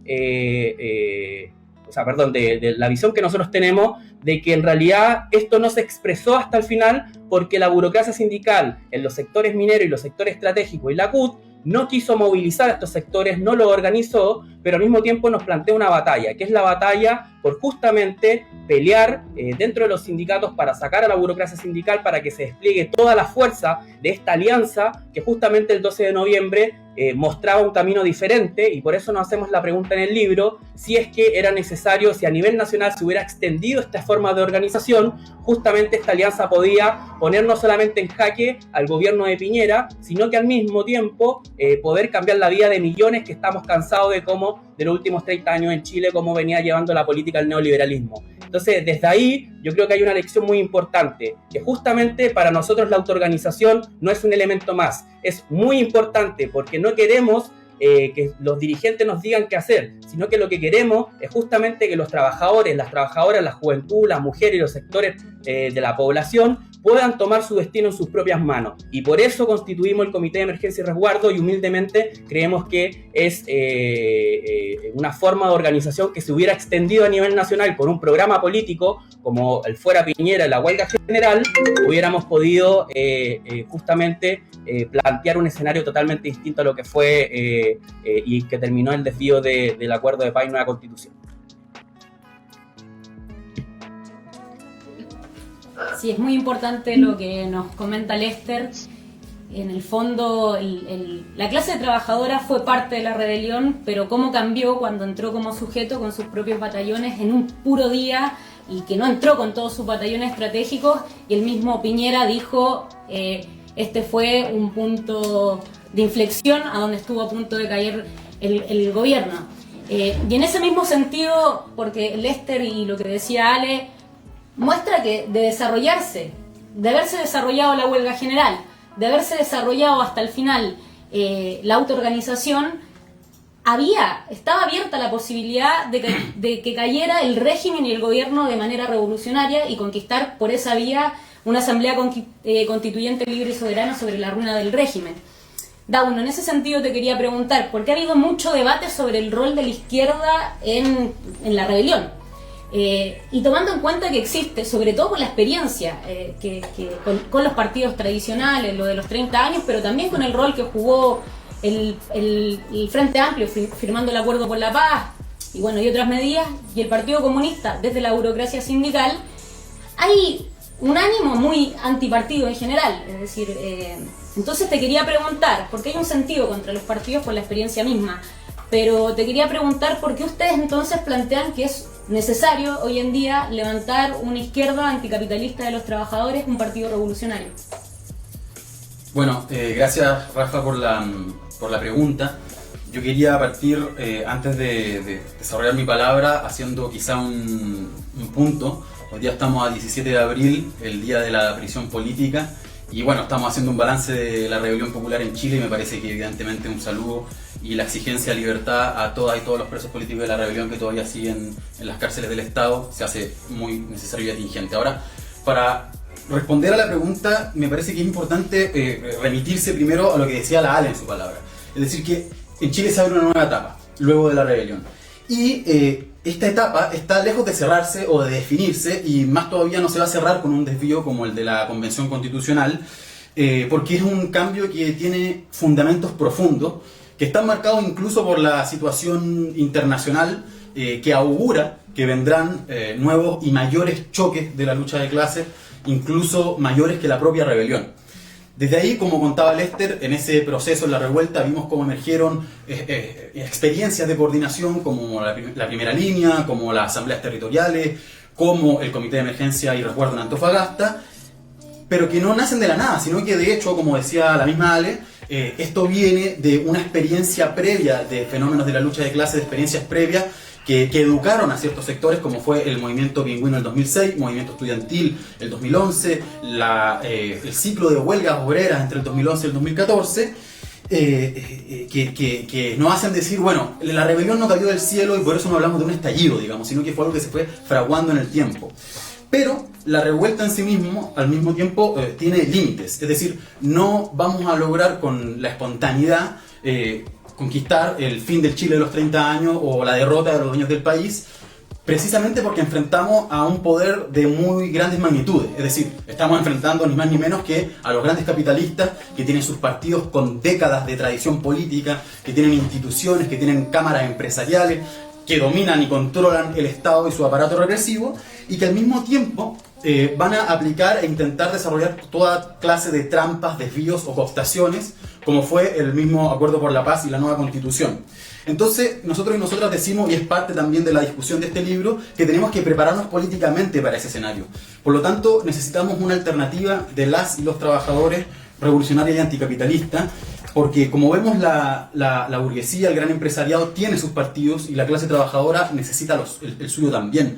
o sea, perdón, de la visión que nosotros tenemos de que en realidad esto no se expresó hasta el final porque la burocracia sindical en los sectores mineros y los sectores estratégicos y la CUT no quiso movilizar a estos sectores, no lo organizó, pero al mismo tiempo nos plantea una batalla, que es la batalla por justamente pelear dentro de los sindicatos para sacar a la burocracia sindical, para que se despliegue toda la fuerza de esta alianza que justamente el 12 de noviembre mostraba un camino diferente, y por eso nos hacemos la pregunta en el libro, si es que era necesario, si a nivel nacional se hubiera extendido esta forma de organización, justamente esta alianza podía poner no solamente en jaque al gobierno de Piñera, sino que al mismo tiempo poder cambiar la vida de millones que estamos cansados de cómo de los últimos 30 años en Chile, cómo venía llevando la política el neoliberalismo. Entonces, desde ahí, yo creo que hay una lección muy importante, que justamente para nosotros la autoorganización no es un elemento más, es muy importante porque no queremos que los dirigentes nos digan qué hacer, sino que lo que queremos es justamente que los trabajadores, las trabajadoras, la juventud, las mujeres y los sectores de la población puedan tomar su destino en sus propias manos. Y por eso constituimos el Comité de Emergencia y Resguardo, y humildemente creemos que es una forma de organización que se hubiera extendido a nivel nacional con un programa político como el fuera Piñera y la huelga general, hubiéramos podido justamente plantear un escenario totalmente distinto a lo que fue y que terminó el desvío del acuerdo de paz y nueva constitución. Sí, es muy importante lo que nos comenta Lester. En el fondo, la clase trabajadora fue parte de la rebelión, pero cómo cambió cuando entró como sujeto con sus propios batallones en un puro día, y que no entró con todos sus batallones estratégicos, y el mismo Piñera dijo, este fue un punto de inflexión a donde estuvo a punto de caer el gobierno. Y en ese mismo sentido, porque Lester y lo que decía Ale, muestra que de desarrollarse, de haberse desarrollado la huelga general, de haberse desarrollado hasta el final la autoorganización, estaba abierta la posibilidad de que cayera el régimen y el gobierno de manera revolucionaria y conquistar por esa vía una asamblea constituyente libre y soberana sobre la ruina del régimen. Dauno, en ese sentido te quería preguntar, porque ha habido mucho debate sobre el rol de la izquierda en la rebelión. Y tomando en cuenta que existe, sobre todo con la experiencia con los partidos tradicionales, lo de los 30 años, pero también con el rol que jugó el Frente Amplio firmando el Acuerdo por la Paz y bueno, y otras medidas, y el Partido Comunista desde la burocracia sindical, hay un ánimo muy antipartido en general. Es decir, entonces te quería preguntar, porque hay un sentido contra los partidos por la experiencia misma, pero te quería preguntar por qué ustedes entonces plantean que es necesario hoy en día levantar una izquierda anticapitalista de los trabajadores, un partido revolucionario. Bueno, gracias Rafa por la pregunta. Yo quería partir, antes de desarrollar mi palabra, haciendo quizá un punto. Hoy día estamos a 17 de abril, el día de la prisión política, y bueno, estamos haciendo un balance de la rebelión popular en Chile, y me parece que evidentemente un saludo y la exigencia de libertad a todas y todos los presos políticos de la rebelión que todavía siguen en las cárceles del Estado se hace muy necesario y atingente. Ahora, para responder a la pregunta, me parece que es importante remitirse primero a lo que decía la Ale en su palabra. Es decir, que en Chile se abre una nueva etapa, luego de la rebelión. Y esta etapa está lejos de cerrarse o de definirse, y más todavía no se va a cerrar con un desvío como el de la Convención Constitucional, porque es un cambio que tiene fundamentos profundos, que están marcados incluso por la situación internacional, que augura que vendrán nuevos y mayores choques de la lucha de clases, incluso mayores que la propia rebelión. Desde ahí, como contaba Lester, en ese proceso, en la revuelta, vimos cómo emergieron experiencias de coordinación como la primera línea, como las asambleas territoriales, como el Comité de Emergencia y Resguardo en Antofagasta, pero que no nacen de la nada, sino que de hecho, como decía la misma Ale, esto viene de una experiencia previa de fenómenos de la lucha de clases, de experiencias previas que educaron a ciertos sectores, como fue el movimiento pingüino del 2006, movimiento estudiantil el 2011, el ciclo de huelgas obreras entre el 2011 y el 2014, que nos hacen decir, bueno, la rebelión no cayó del cielo y por eso no hablamos de un estallido, digamos, sino que fue algo que se fue fraguando en el tiempo. Pero la revuelta en sí mismo, al mismo tiempo, tiene límites, es decir, no vamos a lograr con la espontaneidad conquistar el fin del Chile de los 30 años o la derrota de los dueños del país, precisamente porque enfrentamos a un poder de muy grandes magnitudes. Es decir, estamos enfrentando ni más ni menos que a los grandes capitalistas que tienen sus partidos con décadas de tradición política, que tienen instituciones, que tienen cámaras empresariales, que dominan y controlan el Estado y su aparato represivo, y que al mismo tiempo van a aplicar e intentar desarrollar toda clase de trampas, desvíos o cooptaciones, como fue el mismo Acuerdo por la Paz y la nueva Constitución. Entonces, nosotros y nosotras decimos, y es parte también de la discusión de este libro, que tenemos que prepararnos políticamente para ese escenario. Por lo tanto, necesitamos una alternativa de las y los trabajadores revolucionaria y anticapitalista, porque como vemos la burguesía, el gran empresariado tiene sus partidos y la clase trabajadora necesita el suyo también.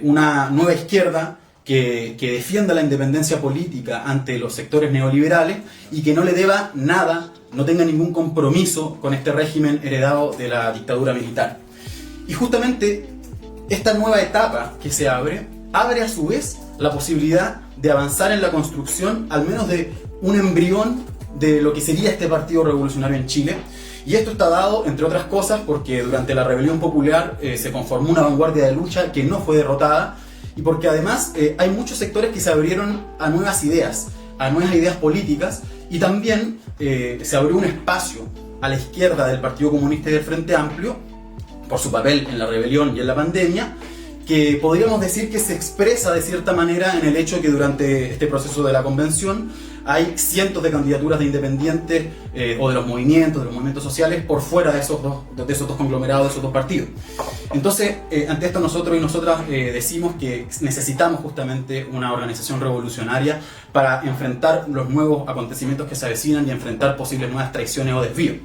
Una nueva izquierda que defienda la independencia política ante los sectores neoliberales y que no le deba nada, no tenga ningún compromiso con este régimen heredado de la dictadura militar. Y justamente esta nueva etapa que se abre a su vez la posibilidad de avanzar en la construcción al menos de un embrión de lo que sería este partido revolucionario en Chile. Y esto está dado, entre otras cosas, porque durante la rebelión popular se conformó una vanguardia de lucha que no fue derrotada, y porque además hay muchos sectores que se abrieron a nuevas ideas políticas, y también se abrió un espacio a la izquierda del Partido Comunista y del Frente Amplio, por su papel en la rebelión y en la pandemia, que podríamos decir que se expresa de cierta manera en el hecho que durante este proceso de la convención hay cientos de candidaturas de independientes o de los movimientos sociales por fuera de esos dos conglomerados, de esos dos partidos. Entonces, ante esto nosotros y nosotras decimos que necesitamos justamente una organización revolucionaria para enfrentar los nuevos acontecimientos que se avecinan y enfrentar posibles nuevas traiciones o desvíos.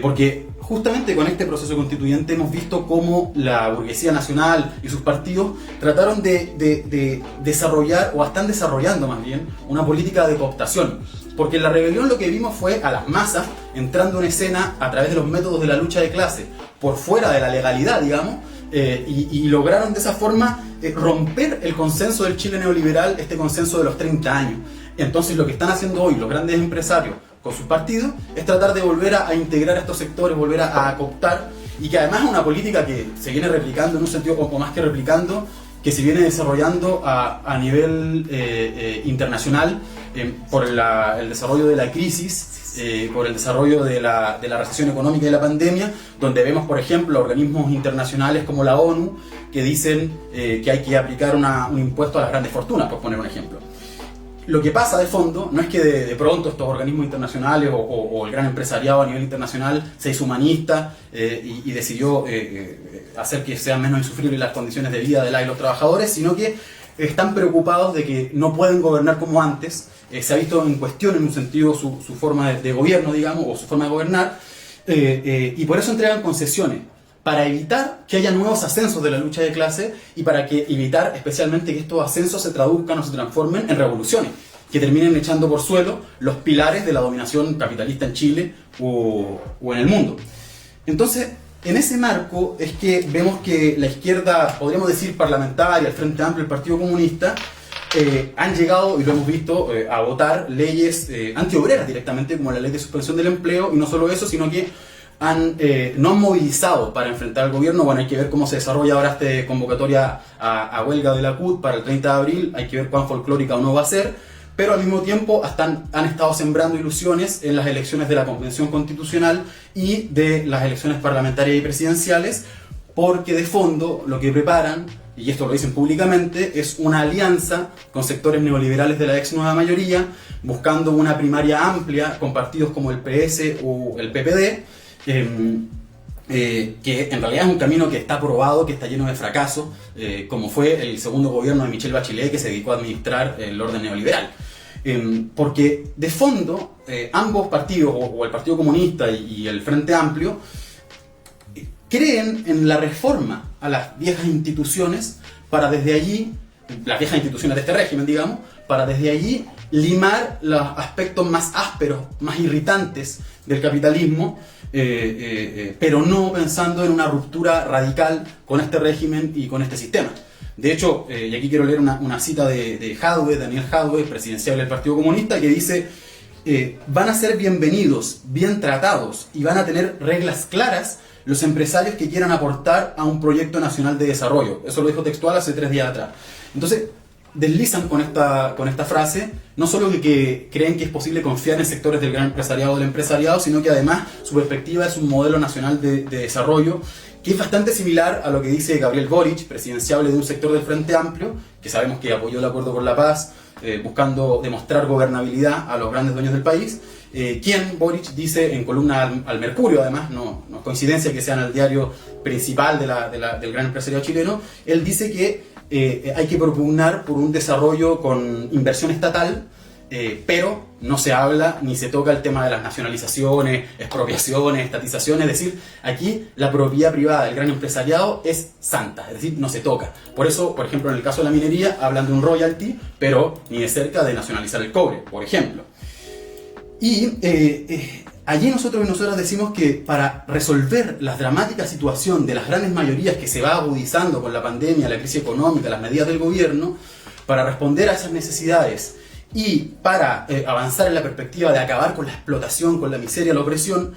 Porque justamente con este proceso constituyente hemos visto cómo la burguesía nacional y sus partidos trataron de desarrollar, o están desarrollando más bien, una política de cooptación. Porque en la rebelión lo que vimos fue a las masas entrando en escena a través de los métodos de la lucha de clase, por fuera de la legalidad, digamos, y lograron de esa forma romper el consenso del Chile neoliberal, este consenso de los 30 años. Entonces lo que están haciendo hoy los grandes empresarios con sus partidos es tratar de volver a integrar a estos sectores, volver a cooptar, y que además es una política que se viene replicando en un sentido, o más que replicando, que se viene desarrollando a nivel internacional por el desarrollo de la crisis, por el desarrollo de la recesión económica y de la pandemia, donde vemos, por ejemplo, organismos internacionales como la ONU que dicen que hay que aplicar un impuesto a las grandes fortunas, por poner un ejemplo. Lo que pasa de fondo no es que de pronto estos organismos internacionales o el gran empresariado a nivel internacional se hizo humanista y decidió hacer que sean menos insufribles las condiciones de vida de los trabajadores, sino que están preocupados de que no pueden gobernar como antes. Se ha visto en cuestión en un sentido su forma de gobierno, digamos, o su forma de gobernar, y por eso entregan concesiones, para evitar que haya nuevos ascensos de la lucha de clase y para evitar especialmente que estos ascensos se traduzcan o se transformen en revoluciones, que terminen echando por suelo los pilares de la dominación capitalista en Chile o en el mundo. Entonces, en ese marco es que vemos que la izquierda, podríamos decir parlamentaria, el Frente Amplio, el Partido Comunista, han llegado, y lo hemos visto, a votar leyes antiobreras directamente, como la ley de suspensión del empleo, y no solo eso, sino que no han movilizado para enfrentar al gobierno. Bueno, hay que ver cómo se desarrolla ahora esta convocatoria a huelga de la CUT para el 30 de abril, hay que ver cuán folclórica o no va a ser, pero al mismo tiempo han estado sembrando ilusiones en las elecciones de la Convención Constitucional y de las elecciones parlamentarias y presidenciales, porque de fondo lo que preparan, y esto lo dicen públicamente, es una alianza con sectores neoliberales de la ex nueva mayoría, buscando una primaria amplia con partidos como el PS o el PPD, que en realidad es un camino que está probado, que está lleno de fracasos, como fue el segundo gobierno de Michelle Bachelet, que se dedicó a administrar el orden neoliberal. Porque de fondo ambos partidos, o el Partido Comunista y el Frente Amplio, creen en la reforma a las viejas instituciones para desde allí, las viejas instituciones de este régimen, digamos, para desde allí limar los aspectos más ásperos, más irritantes del capitalismo, pero no pensando en una ruptura radical con este régimen y con este sistema. De hecho, y aquí quiero leer una cita de Hadwe, Daniel Hadwe, presidencial del Partido Comunista, que dice: van a ser bienvenidos, bien tratados y van a tener reglas claras los empresarios que quieran aportar a un proyecto nacional de desarrollo. Eso lo dijo textual hace 3 días atrás. Entonces, deslizan con esta frase, no solo que creen que es posible confiar en sectores del gran empresariado o del empresariado, sino que además su perspectiva es un modelo nacional de desarrollo que es bastante similar a lo que dice Gabriel Boric, presidenciable de un sector del Frente Amplio, que sabemos que apoyó el Acuerdo por la Paz, buscando demostrar gobernabilidad a los grandes dueños del país, quien Boric dice en columna al Mercurio, además, no es coincidencia que sea en el diario principal del gran empresariado chileno, él dice que hay que propugnar por un desarrollo con inversión estatal, pero no se habla ni se toca el tema de las nacionalizaciones, expropiaciones, estatizaciones, es decir, aquí la propiedad privada del gran empresariado es santa, es decir, no se toca. Por eso, por ejemplo, en el caso de la minería, hablan de un royalty, pero ni de cerca de nacionalizar el cobre, por ejemplo. Y allí nosotros y nosotras decimos que para resolver la dramática situación de las grandes mayorías que se va agudizando con la pandemia, la crisis económica, las medidas del gobierno, para responder a esas necesidades y para avanzar en la perspectiva de acabar con la explotación, con la miseria, la opresión,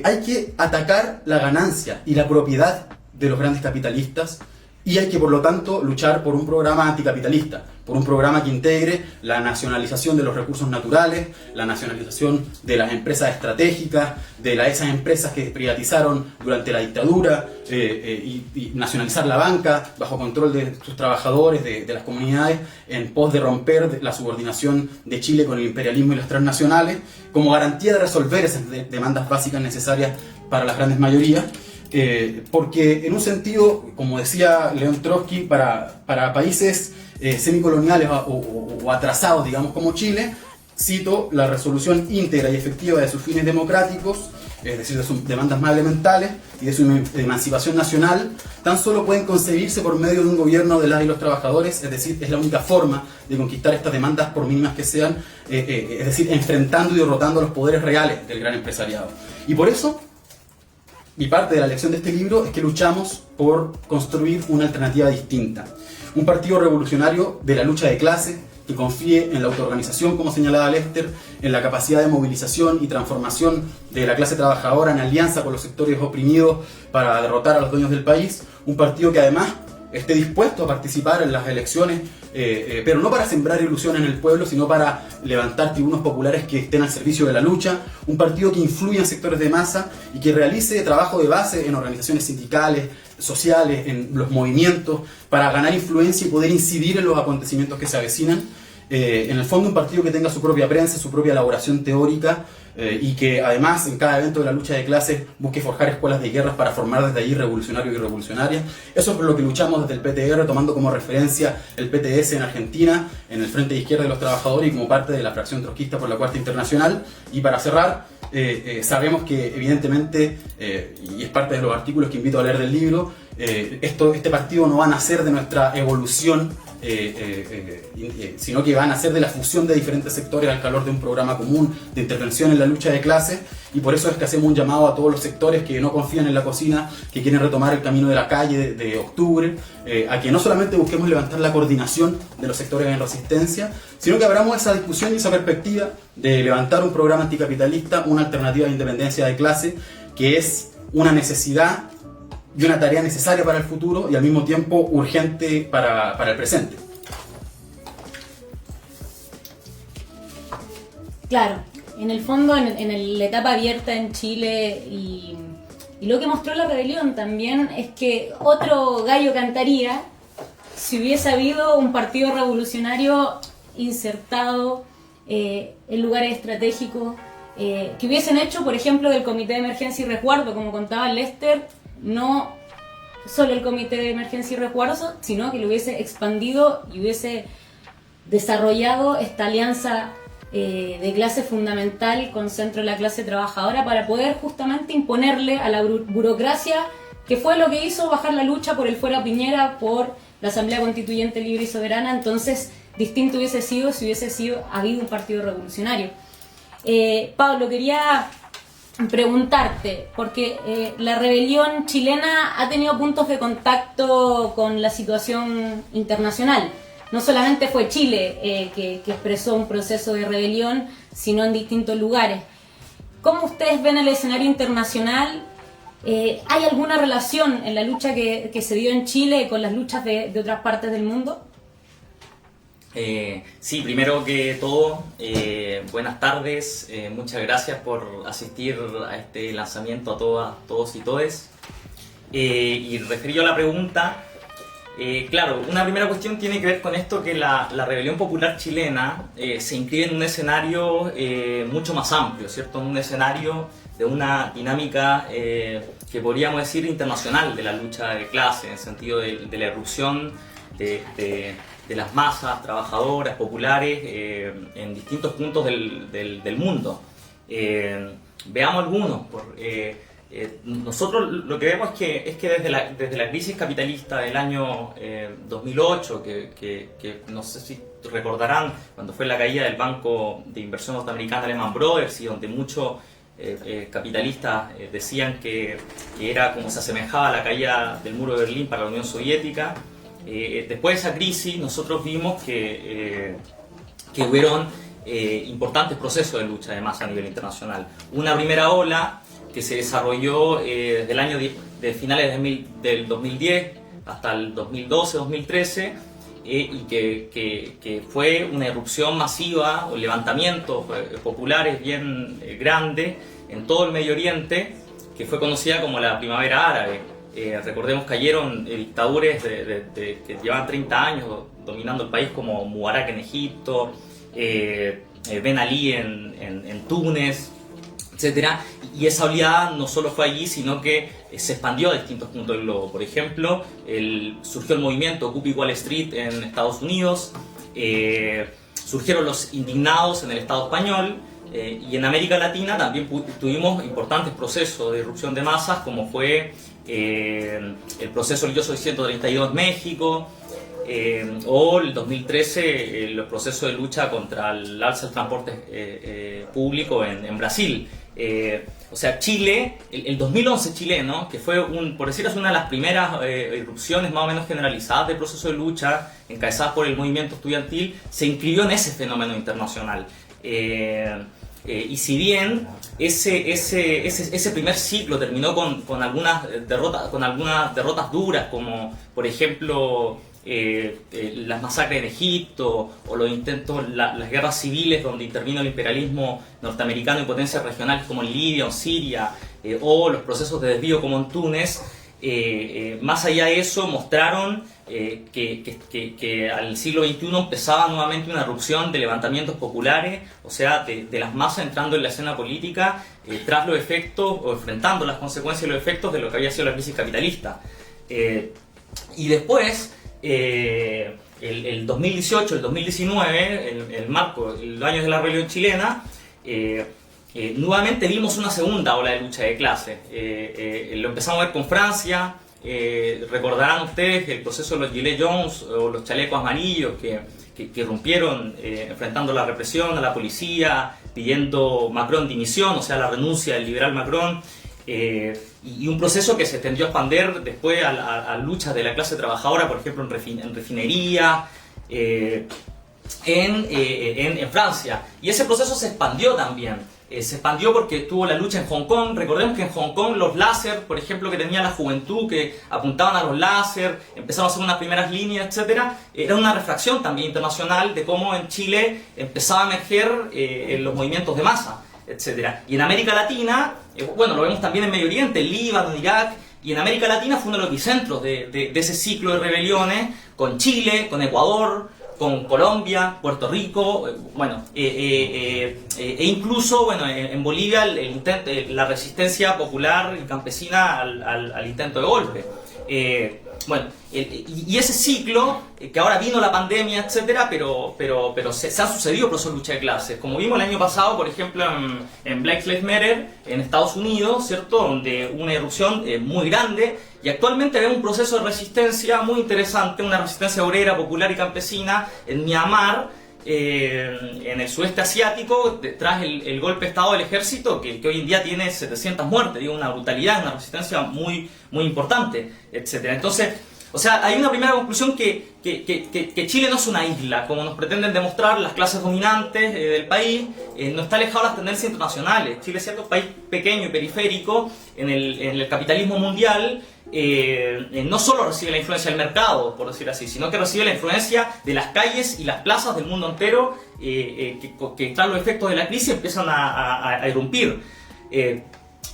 hay que atacar la ganancia y la propiedad de los grandes capitalistas y hay que, por lo tanto, luchar por un programa anticapitalista, por un programa que integre la nacionalización de los recursos naturales, la nacionalización de las empresas estratégicas, de esas empresas que privatizaron durante la dictadura, y nacionalizar la banca bajo control de sus trabajadores, de las comunidades, en pos de romper la subordinación de Chile con el imperialismo y las transnacionales, como garantía de resolver esas demandas básicas necesarias para las grandes mayorías. Porque en un sentido, como decía León Trotsky, para países semicoloniales o atrasados, digamos, como Chile, cito, la resolución íntegra y efectiva de sus fines democráticos, es decir, de sus demandas más elementales y de su emancipación nacional, tan solo pueden concebirse por medio de un gobierno de las y los trabajadores, es decir, es la única forma de conquistar estas demandas, por mínimas que sean, es decir, enfrentando y derrotando a los poderes reales del gran empresariado. Y por eso, y parte de la lección de este libro es que luchamos por construir una alternativa distinta. Un partido revolucionario de la lucha de clase que confíe en la autoorganización, como señalaba Lester, en la capacidad de movilización y transformación de la clase trabajadora en alianza con los sectores oprimidos para derrotar a los dueños del país. Un partido que además esté dispuesto a participar en las elecciones, pero no para sembrar ilusión en el pueblo, sino para levantar tribunos populares que estén al servicio de la lucha. Un partido que influya en sectores de masa y que realice trabajo de base en organizaciones sindicales, sociales, en los movimientos, para ganar influencia y poder incidir en los acontecimientos que se avecinan. En el fondo, un partido que tenga su propia prensa, su propia elaboración teórica, y que además en cada evento de la lucha de clases busque forjar escuelas de guerras para formar desde allí revolucionarios y revolucionarias. Eso es por lo que luchamos desde el PTR, tomando como referencia el PTS en Argentina, en el Frente de Izquierda de los Trabajadores y como parte de la fracción trotskista por la Cuarta Internacional. Y para cerrar, sabemos que evidentemente, y es parte de los artículos que invito a leer del libro, este partido no va a nacer de nuestra evolución, sino que van a ser de la fusión de diferentes sectores al calor de un programa común de intervención en la lucha de clases, y por eso es que hacemos un llamado a todos los sectores que no confían en la cocina, que quieren retomar el camino de la calle de octubre, a que no solamente busquemos levantar la coordinación de los sectores en resistencia, sino que abramos esa discusión y esa perspectiva de levantar un programa anticapitalista, una alternativa de independencia de clase, que es una necesidad y una tarea necesaria para el futuro y al mismo tiempo urgente para el presente. Claro, en el fondo, en la etapa abierta en Chile y lo que mostró la rebelión también es que otro gallo cantaría si hubiese habido un partido revolucionario insertado en lugares estratégicos, que hubiesen hecho, por ejemplo, del Comité de Emergencia y Resguardo, como contaba Lester, no solo el Comité de Emergencia y Resguardo, sino que lo hubiese expandido y hubiese desarrollado esta alianza de clase fundamental con centro de la clase trabajadora para poder justamente imponerle a la burocracia, que fue lo que hizo bajar la lucha por el fuera Piñera, por la Asamblea Constituyente Libre y Soberana. Entonces, distinto hubiese sido si hubiese habido un partido revolucionario. Pablo, quería preguntarte, porque la rebelión chilena ha tenido puntos de contacto con la situación internacional. no solamente fue Chile que expresó un proceso de rebelión, sino en distintos lugares. ¿Cómo ustedes ven el escenario internacional? ¿Hay alguna relación en la lucha que se dio en Chile con las luchas de otras partes del mundo? Sí, primero que todo, buenas tardes, muchas gracias por asistir a este lanzamiento a todos y todes. Y referido a la pregunta, claro, una primera cuestión tiene que ver con esto, que la rebelión popular chilena se inscribe en un escenario mucho más amplio, ¿cierto? En un escenario de una dinámica que podríamos decir internacional de la lucha de clase, en el sentido de la irrupción de las masas trabajadoras, populares, en distintos puntos del mundo. Veamos algunos. Nosotros lo que vemos es que desde la crisis capitalista del año 2008, que no sé si recordarán, cuando fue la caída del Banco de Inversión Norteamericana Lehman Brothers, y donde muchos capitalistas decían que era como se asemejaba a la caída del muro de Berlín para la Unión Soviética. Después de esa crisis nosotros vimos que hubieron importantes procesos de lucha de masa a nivel internacional. Una primera ola que se desarrolló desde el año de finales del 2010 hasta el 2012-2013, y que fue una irrupción masiva o levantamientos populares bien grandes en todo el Medio Oriente, que fue conocida como la Primavera Árabe. Recordemos que cayeron dictaduras que llevaban 30 años dominando el país, como Mubarak en Egipto, Ben Ali en Túnez, etcétera. Y esa oleada no solo fue allí, sino que se expandió a distintos puntos del globo. Por ejemplo, surgió el movimiento Occupy Wall Street en Estados Unidos, surgieron los indignados en el Estado español, y en América Latina también tuvimos importantes procesos de irrupción de masas, como fue el proceso del Yo Soy 132 en México, o el 2013 los procesos de lucha contra el alza del transporte público en Brasil. O sea, Chile, el 2011 chileno, que fue, por decirlo así, una de las primeras irrupciones más o menos generalizadas del proceso de lucha, encabezadas por el movimiento estudiantil, se inscribió en ese fenómeno internacional. Y si bien ese primer ciclo terminó con algunas derrotas duras, como por ejemplo las masacres en Egipto, o los intentos, las guerras civiles donde intervino el imperialismo norteamericano y potencias regionales como en Libia o Siria, o los procesos de desvío como en Túnez, más allá de eso mostraron que al siglo XXI empezaba nuevamente una erupción de levantamientos populares, o sea, de las masas entrando en la escena política tras los efectos, o enfrentando las consecuencias y los efectos de lo que había sido la crisis capitalista. Y después, el 2018, el 2019, el marco, los años de la rebelión chilena, nuevamente vimos una segunda ola de lucha de clases. Lo empezamos a ver con Francia. Recordarán ustedes el proceso de los Gilets Jaunes o los chalecos amarillos que rompieron enfrentando la represión, a la policía, pidiendo Macron dimisión, o sea, la renuncia del liberal Macron. Y un proceso que se tendió a expandir después a luchas de la clase trabajadora, por ejemplo en refinería, en Francia. Y ese proceso se expandió también. Se expandió porque tuvo la lucha en Hong Kong. Recordemos que en Hong Kong los láser, por ejemplo, que tenía la juventud, que apuntaban a los láser, empezaron a hacer unas primeras líneas, etc. Era una refracción también internacional de cómo en Chile empezaba a emerger los movimientos de masa, etc. Y en América Latina, bueno, lo vemos también en Medio Oriente, en Líbano, en Irak, y en América Latina fue uno de los epicentros de ese ciclo de rebeliones, con Chile, con Ecuador, con Colombia, Puerto Rico, bueno, e incluso, bueno, en Bolivia la resistencia popular y campesina al intento de golpe. Bueno, y ese ciclo, que ahora vino la pandemia, etcétera, pero se han sucedido procesos de lucha de clases. Como vimos el año pasado, por ejemplo, en Black Lives Matter, en Estados Unidos, ¿cierto? Donde una erupción muy grande, y actualmente vemos un proceso de resistencia muy interesante, una resistencia obrera, popular y campesina en Myanmar, en el sudeste asiático, tras el golpe de estado del ejército, que hoy en día tiene 700 muertes, digo, una brutalidad, una resistencia muy, muy importante, etc. Entonces, O sea, hay una primera conclusión que Chile no es una isla, como nos pretenden demostrar las clases dominantes del país, no está alejado de las tendencias internacionales. Chile, siendo un país pequeño y periférico en el capitalismo mundial, no solo recibe la influencia del mercado, por decir así, sino que recibe la influencia de las calles y las plazas del mundo entero, que tras los efectos de la crisis empiezan a irrumpir.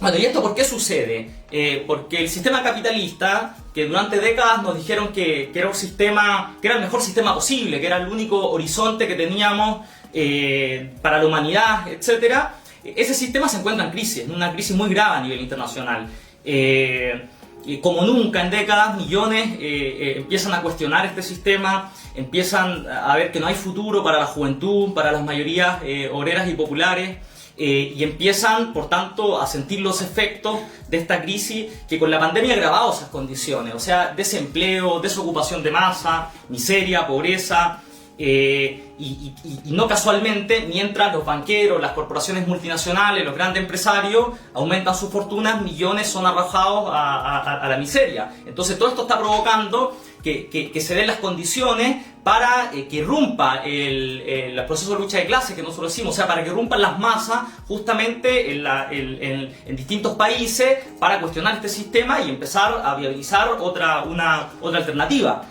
Bueno, ¿y esto por qué sucede? Porque el sistema capitalista, que durante décadas nos dijeron que era un sistema, que era el mejor sistema posible, que era el único horizonte que teníamos para la humanidad, etc., ese sistema se encuentra en crisis, en una crisis muy grave a nivel internacional. Y como nunca en décadas, millones empiezan a cuestionar este sistema, empiezan a ver que no hay futuro para la juventud, para las mayorías obreras y populares, y empiezan, por tanto, a sentir los efectos de esta crisis que con la pandemia ha agravado esas condiciones. O sea, desempleo, desocupación de masa, miseria, pobreza, y no casualmente, mientras los banqueros, las corporaciones multinacionales, los grandes empresarios aumentan sus fortunas, millones son arrojados a la miseria. Entonces todo esto está provocando que se den las condiciones para que irrumpa el proceso de lucha de clases que nosotros decimos, o sea, para que irrumpan las masas justamente en distintos países para cuestionar este sistema y empezar a viabilizar otra alternativa.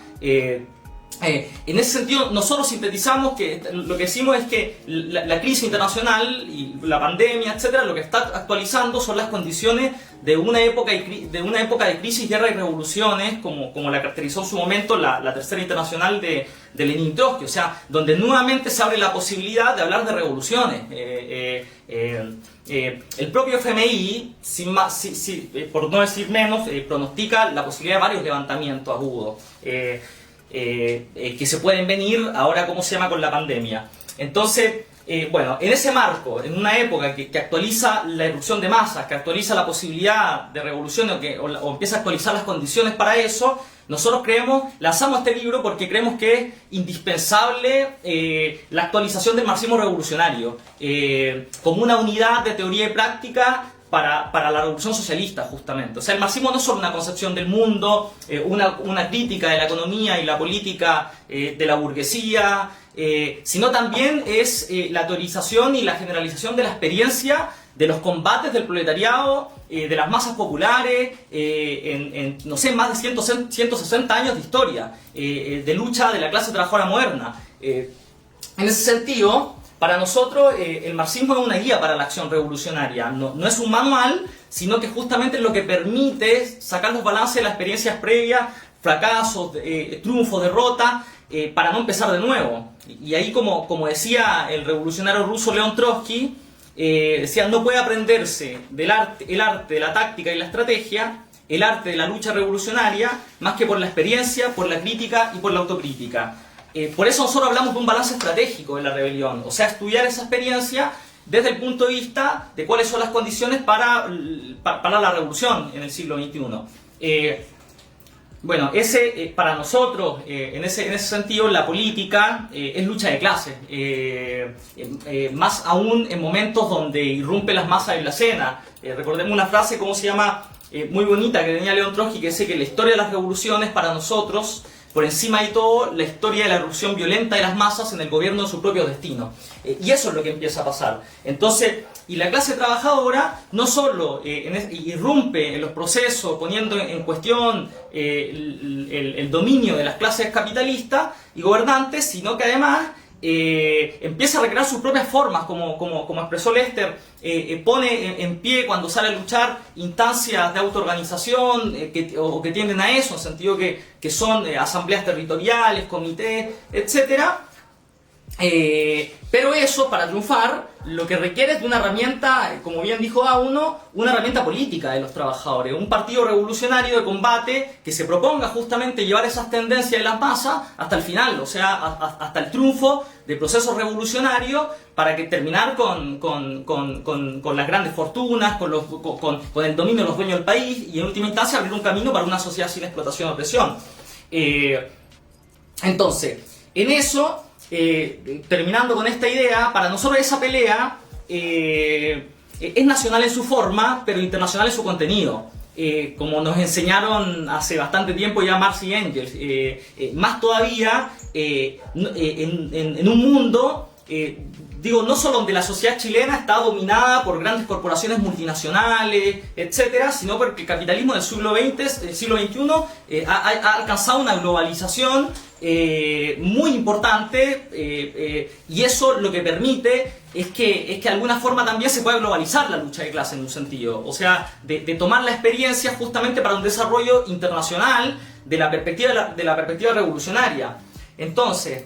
En ese sentido, nosotros sintetizamos que lo que decimos es que la crisis internacional y la pandemia, etcétera, lo que está actualizando son las condiciones de una época de crisis, guerra y revoluciones, como la caracterizó en su momento la Tercera Internacional de Lenin y Trotsky, o sea, donde nuevamente se abre la posibilidad de hablar de revoluciones. El propio FMI, por no decir menos, pronostica la posibilidad de varios levantamientos agudos. Que se pueden venir ahora, ¿cómo se llama?, con la pandemia. Entonces, bueno, en ese marco, en una época que actualiza la irrupción de masas, que actualiza la posibilidad de revolución o empieza a actualizar las condiciones para eso, nosotros lanzamos este libro porque creemos que es indispensable la actualización del marxismo revolucionario como una unidad de teoría y práctica para la revolución socialista, justamente. O sea, el marxismo no es solo una concepción del mundo, una crítica de la economía y la política de la burguesía, sino también es la teorización y la generalización de la experiencia de los combates del proletariado, de las masas populares, en no sé, más de 160 años de historia, de lucha de la clase trabajadora moderna. En ese sentido, para nosotros el marxismo es una guía para la acción revolucionaria, no es un manual, sino que justamente lo que permite sacar los balances de las experiencias previas, fracasos, triunfos, derrotas, para no empezar de nuevo. Y ahí, como decía el revolucionario ruso León Trotsky, decía, no puede aprenderse el arte de la táctica y la estrategia, el arte de la lucha revolucionaria, más que por la experiencia, por la crítica y por la autocrítica. Por eso nosotros hablamos de un balance estratégico de la rebelión, o sea, estudiar esa experiencia desde el punto de vista de cuáles son las condiciones para la revolución en el siglo XXI. Bueno, para nosotros, en ese sentido, la política es lucha de clases, más aún en momentos donde irrumpe las masas en la escena. Recordemos una frase, ¿cómo se llama?, muy bonita, que tenía León Trotsky, que dice que la historia de las revoluciones para nosotros, por encima de todo, la historia de la irrupción violenta de las masas en el gobierno de su propio destino. Y eso es lo que empieza a pasar. Entonces, y la clase trabajadora no solo irrumpe en los procesos poniendo en cuestión el dominio de las clases capitalistas y gobernantes, sino que además empieza a recrear sus propias formas, como expresó Lester, pone en pie cuando sale a luchar instancias de autoorganización que tienden a eso, en sentido que son asambleas territoriales, comités, etcétera. Pero eso, para triunfar, lo que requiere es de una herramienta, como bien dijo A1, una herramienta política de los trabajadores, un partido revolucionario de combate que se proponga justamente llevar esas tendencias de las masas hasta el final, o sea, hasta el triunfo de procesos revolucionarios para terminar con las grandes fortunas, con el dominio de los dueños del país y en última instancia abrir un camino para una sociedad sin explotación o opresión. Entonces, en eso, terminando con esta idea, para nosotros esa pelea es nacional en su forma, pero internacional en su contenido. como nos enseñaron hace bastante tiempo ya Marx y Engels, más todavía en un mundo, no solo donde la sociedad chilena está dominada por grandes corporaciones multinacionales, etcétera, sino porque el capitalismo del siglo XXI ha alcanzado una globalización muy importante, y eso lo que permite es que de alguna forma también se pueda globalizar la lucha de clase en un sentido, o sea, de tomar la experiencia justamente para un desarrollo internacional de la perspectiva revolucionaria. Entonces,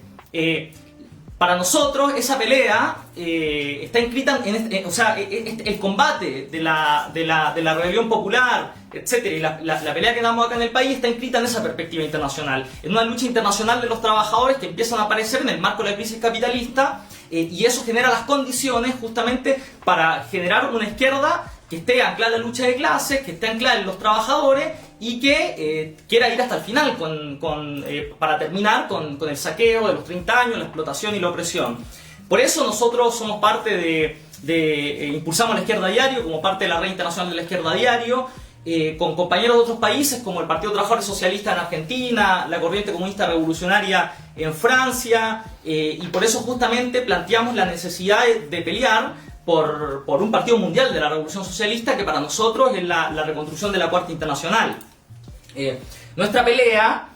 para nosotros esa pelea está inscrita el combate de la rebelión popular, etcétera, y la pelea que damos acá en el país está inscrita en esa perspectiva internacional, en una lucha internacional de los trabajadores que empiezan a aparecer en el marco de la crisis capitalista, y eso genera las condiciones justamente para generar una izquierda que esté anclada en la lucha de clases, que esté anclada en los trabajadores y que quiera ir hasta el final para terminar con el saqueo de los 30 años, la explotación y la opresión. Por eso nosotros somos parte impulsamos la izquierda diario como parte de la red internacional de la izquierda diario, con compañeros de otros países como el Partido Trabajador Socialista en Argentina, la Corriente Comunista Revolucionaria en Francia, y por eso justamente planteamos la necesidad de pelear por un partido mundial de la Revolución Socialista, que para nosotros es la reconstrucción de la Cuarta Internacional. Nuestra pelea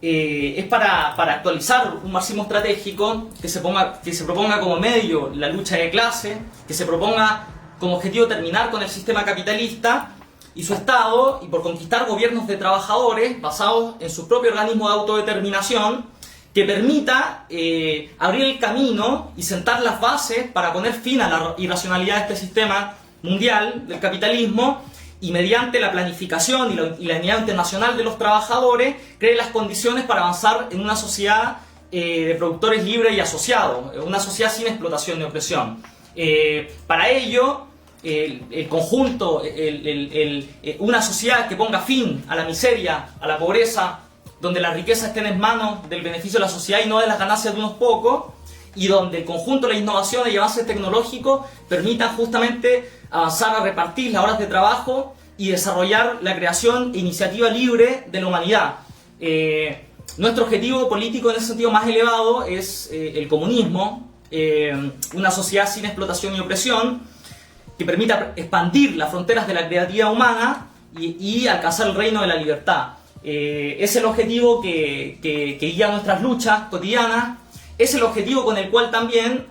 es para actualizar un marxismo estratégico que se proponga como medio la lucha de clase, que se proponga como objetivo terminar con el sistema capitalista y su Estado, y por conquistar gobiernos de trabajadores basados en su propio organismo de autodeterminación, que permita abrir el camino y sentar las bases para poner fin a la irracionalidad de este sistema mundial del capitalismo, y mediante la planificación y la unidad internacional de los trabajadores cree las condiciones para avanzar en una sociedad de productores libres y asociados, una sociedad sin explotación ni opresión. Para ello, el conjunto, una sociedad que ponga fin a la miseria, a la pobreza, donde la riqueza esté en manos del beneficio de la sociedad y no de las ganancias de unos pocos, y donde el conjunto de las innovaciones y avances tecnológicos permitan justamente avanzar a repartir las horas de trabajo y desarrollar la creación e iniciativa libre de la humanidad. Nuestro objetivo político en ese sentido más elevado es el comunismo, una sociedad sin explotación y opresión, que permita expandir las fronteras de la creatividad humana y alcanzar el reino de la libertad. Es el objetivo que guía nuestras luchas cotidianas, es el objetivo con el cual también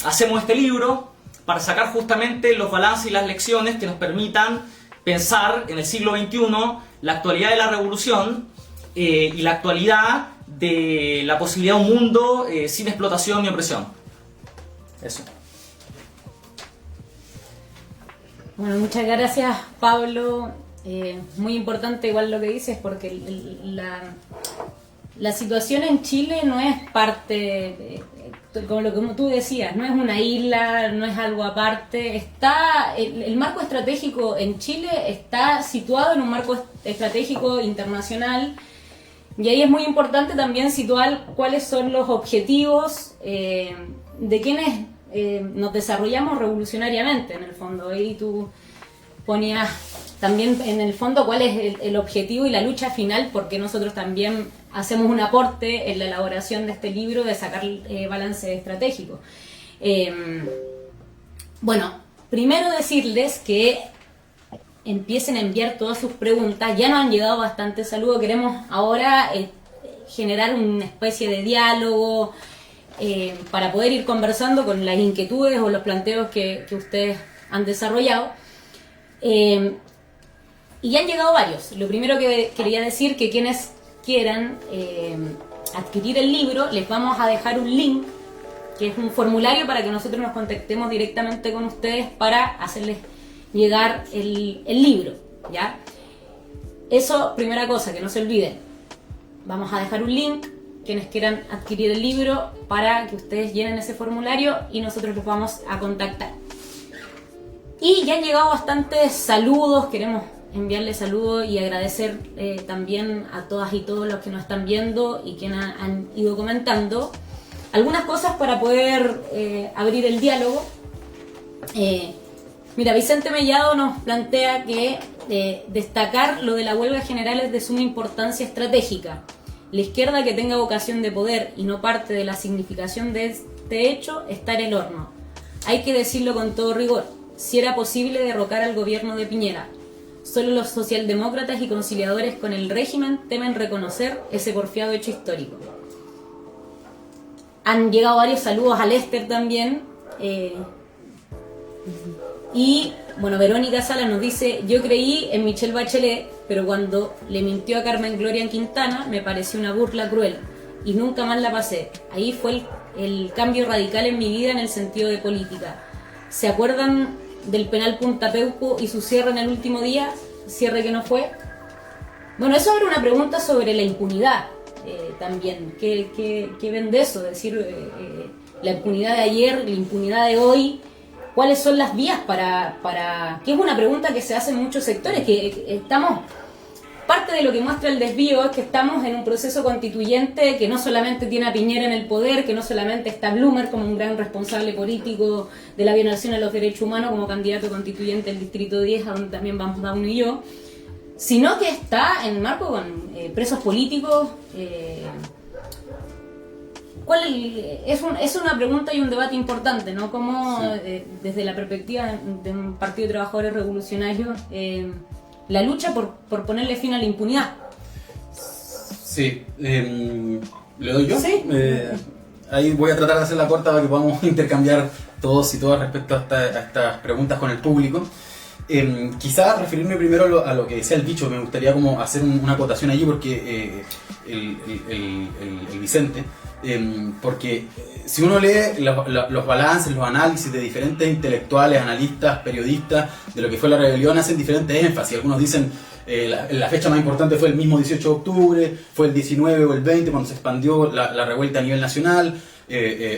hacemos este libro, para sacar justamente los balances y las lecciones que nos permitan pensar en el siglo XXI la actualidad de la revolución y la actualidad de la posibilidad de un mundo sin explotación ni opresión. Eso. Bueno, muchas gracias, Pablo. Muy importante igual lo que dices, porque la situación en Chile no es parte, como tú decías, no es una isla, no es algo aparte. El marco estratégico en Chile está situado en un marco estratégico internacional, y ahí es muy importante también situar cuáles son los objetivos de quienes nos desarrollamos revolucionariamente, en el fondo. Ahí tú ponías también en el fondo cuál es el objetivo y la lucha final, porque nosotros también hacemos un aporte en la elaboración de este libro de sacar balance estratégico. Bueno, primero decirles que empiecen a enviar todas sus preguntas. Ya nos han llegado bastantes saludos. Queremos ahora generar una especie de diálogo para poder ir conversando con las inquietudes o los planteos que ustedes han desarrollado. Y ya han llegado varios. Lo primero que quería decir, que quienes quieran adquirir el libro, les vamos a dejar un link, que es un formulario para que nosotros nos contactemos directamente con ustedes para hacerles llegar el libro, ¿ya? Eso, primera cosa, que no se olviden. Vamos a dejar un link, quienes quieran adquirir el libro, para que ustedes llenen ese formulario y nosotros los vamos a contactar. Y ya han llegado bastantes saludos. Queremos enviarles saludos y agradecer también a todas y todos los que nos están viendo y quienes han ido comentando algunas cosas para poder abrir el diálogo. Mira, Vicente Mellado nos plantea que destacar lo de la huelga general es de suma importancia estratégica. La izquierda que tenga vocación de poder y no parte de la significación de este hecho está en el horno. Hay que decirlo con todo rigor. Si era posible derrocar al gobierno de Piñera, solo los socialdemócratas y conciliadores con el régimen temen reconocer ese porfiado hecho histórico. Han llegado varios saludos a Lester también. Y bueno, Verónica Sala nos dice: yo creí en Michelle Bachelet, pero cuando le mintió a Carmen Gloria Quintana me pareció una burla cruel y nunca más la pasé. Ahí fue el cambio radical en mi vida en el sentido de política. ¿Se acuerdan del penal Punta Peuco y su cierre en el último día? Cierre que no fue. Bueno, eso abre una pregunta sobre la impunidad también. ¿Qué ven de eso? Es decir, la impunidad de ayer, la impunidad de hoy. ¿Cuáles son las vías para...? Que es una pregunta que se hace en muchos sectores, que estamos... Parte de lo que muestra el desvío es que estamos en un proceso constituyente que no solamente tiene a Piñera en el poder, que no solamente está Blummer como un gran responsable político de la violación a los derechos humanos como candidato constituyente del Distrito 10, a donde también vamos Dauno y yo, sino que está en marco con presos políticos. Es una pregunta y un debate importante, ¿no? Cómo desde la perspectiva de un partido de trabajadores revolucionarios, la lucha por ponerle fin a la impunidad. Sí, ¿le doy yo? Sí. Ahí voy a tratar de hacer la corta para que podamos intercambiar todos y todas respecto a estas preguntas con el público. Quizás referirme primero a lo que decía el bicho, me gustaría como hacer una acotación allí porque el Vicente, porque si uno lee los balances, los análisis de diferentes intelectuales, analistas, periodistas de lo que fue la rebelión, hacen diferentes énfasis. Algunos dicen la fecha más importante fue el mismo 18 de octubre, fue el 19 o el 20 cuando se expandió la revuelta a nivel nacional.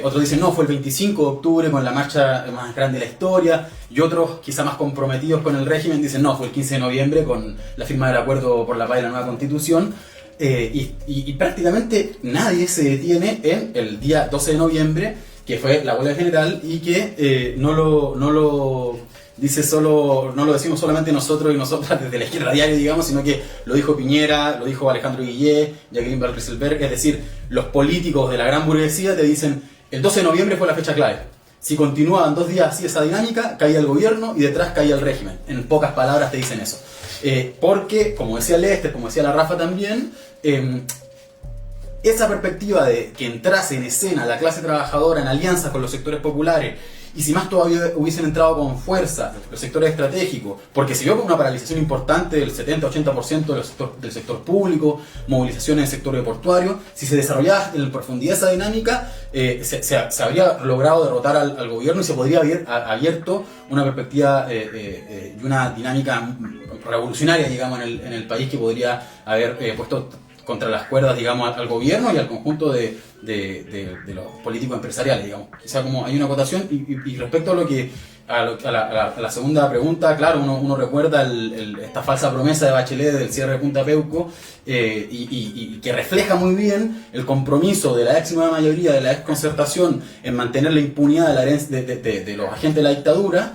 Otros dicen no, fue el 25 de octubre con la marcha más grande de la historia, y otros quizá más comprometidos con el régimen dicen no, fue el 15 de noviembre con la firma del acuerdo por la paz y la nueva constitución. Y prácticamente nadie se detiene en el día 12 de noviembre, que fue la huelga general, y que no lo decimos solamente nosotros y nosotras desde la izquierda diario, digamos, sino que lo dijo Piñera, lo dijo Alejandro Guillé, Jacqueline Van Rieselbergh. Es decir, los políticos de la gran burguesía te dicen el 12 de noviembre fue la fecha clave. Si continuaban 2 días así esa dinámica, caía el gobierno y detrás caía el régimen. En pocas palabras te dicen eso. Porque, como decía Lester, como decía la Rafa también, esa perspectiva de que entrase en escena la clase trabajadora en alianza con los sectores populares, y si más todavía hubiesen entrado con fuerza los sectores estratégicos, porque se vio con una paralización importante del 70-80% del sector público, movilizaciones en el sector portuario, si se desarrollaba en profundidad esa dinámica, se habría logrado derrotar al gobierno y se podría haber abierto una perspectiva y una dinámica revolucionaria, digamos, en el país, que podría haber puesto contra las cuerdas, digamos, al gobierno y al conjunto de los políticos empresariales, digamos. Quizá como hay una acotación, y respecto a la segunda pregunta, claro, uno recuerda esta falsa promesa de Bachelet del cierre de Punta Peuco, y que refleja muy bien el compromiso de la ex nueva mayoría de la ex concertación en mantener la impunidad de los agentes de la dictadura,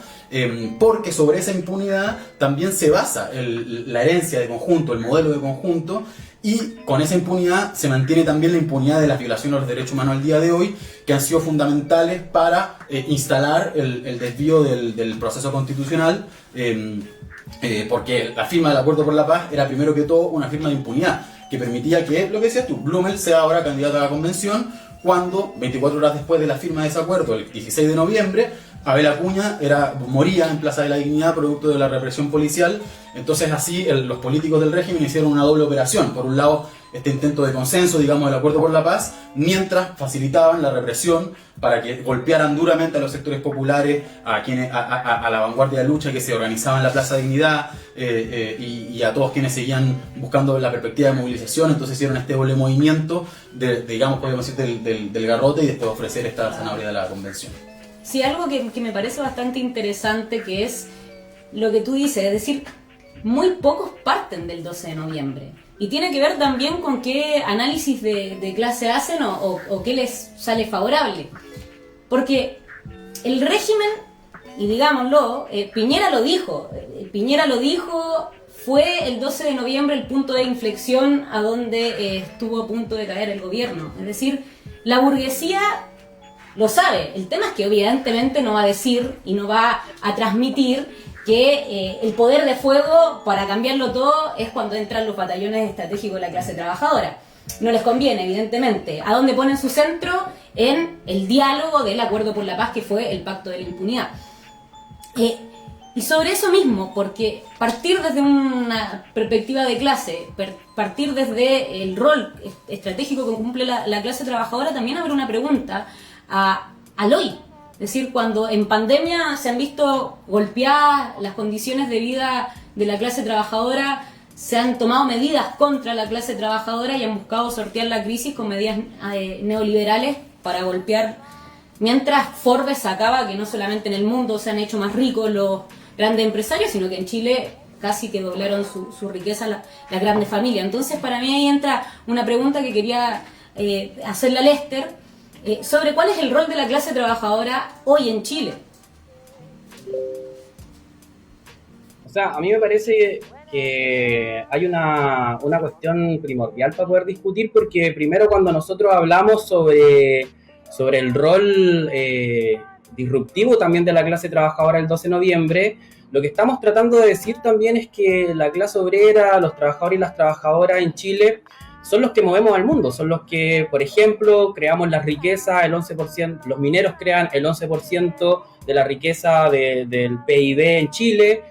porque sobre esa impunidad también se basa la herencia de conjunto, el modelo de conjunto. Y con esa impunidad se mantiene también la impunidad de las violaciones a los derechos humanos al día de hoy, que han sido fundamentales para instalar el desvío del proceso constitucional, porque la firma del Acuerdo por la Paz era primero que todo una firma de impunidad, que permitía que, lo que decías tú, Blumel sea ahora candidato a la convención, cuando 24 horas después de la firma de ese acuerdo, el 16 de noviembre, Abel Acuña moría en Plaza de la Dignidad producto de la represión policial. Entonces así los políticos del régimen hicieron una doble operación. Por un lado, este intento de consenso, digamos, del Acuerdo por la Paz, mientras facilitaban la represión para que golpearan duramente a los sectores populares, a la vanguardia de lucha que se organizaba en la Plaza de Dignidad, y a todos quienes seguían buscando la perspectiva de movilización. Entonces hicieron este doble movimiento, digamos, podemos decir, del garrote, y después ofrecer esta zanahoria de la convención. Sí, algo que me parece bastante interesante, que es lo que tú dices, es decir, muy pocos parten del 12 de noviembre. Y tiene que ver también con qué análisis de clase hacen o qué les sale favorable. Porque el régimen y digámoslo, Piñera lo dijo. Fue el 12 de noviembre el punto de inflexión a donde estuvo a punto de caer el gobierno. Es decir, la burguesía lo sabe. El tema es que evidentemente no va a decir y no va a transmitir que el poder de fuego para cambiarlo todo es cuando entran los batallones estratégicos de la clase trabajadora. No les conviene, evidentemente. ¿A dónde ponen su centro? En el diálogo del Acuerdo por la Paz, que fue el Pacto de la Impunidad. Y sobre eso mismo, porque partir desde una perspectiva de clase, partir desde el rol estratégico que cumple la clase trabajadora, también abre una pregunta al hoy. Es decir, cuando en pandemia se han visto golpeadas las condiciones de vida de la clase trabajadora, se han tomado medidas contra la clase trabajadora y han buscado sortear la crisis con medidas neoliberales para golpear, mientras Forbes sacaba que no solamente en el mundo se han hecho más ricos los grandes empresarios, sino que en Chile casi que doblaron su riqueza las grandes familias. Entonces, para mí ahí entra una pregunta que quería hacerle a Lester, sobre cuál es el rol de la clase trabajadora hoy en Chile. O sea, a mí me parece que hay una cuestión primordial para poder discutir, porque primero cuando nosotros hablamos sobre el rol disruptivo también de la clase trabajadora el 12 de noviembre, lo que estamos tratando de decir también es que la clase obrera, los trabajadores y las trabajadoras en Chile son los que movemos al mundo, son los que, por ejemplo, creamos la riqueza, el 11%, los mineros crean el 11% de la riqueza del PIB en Chile.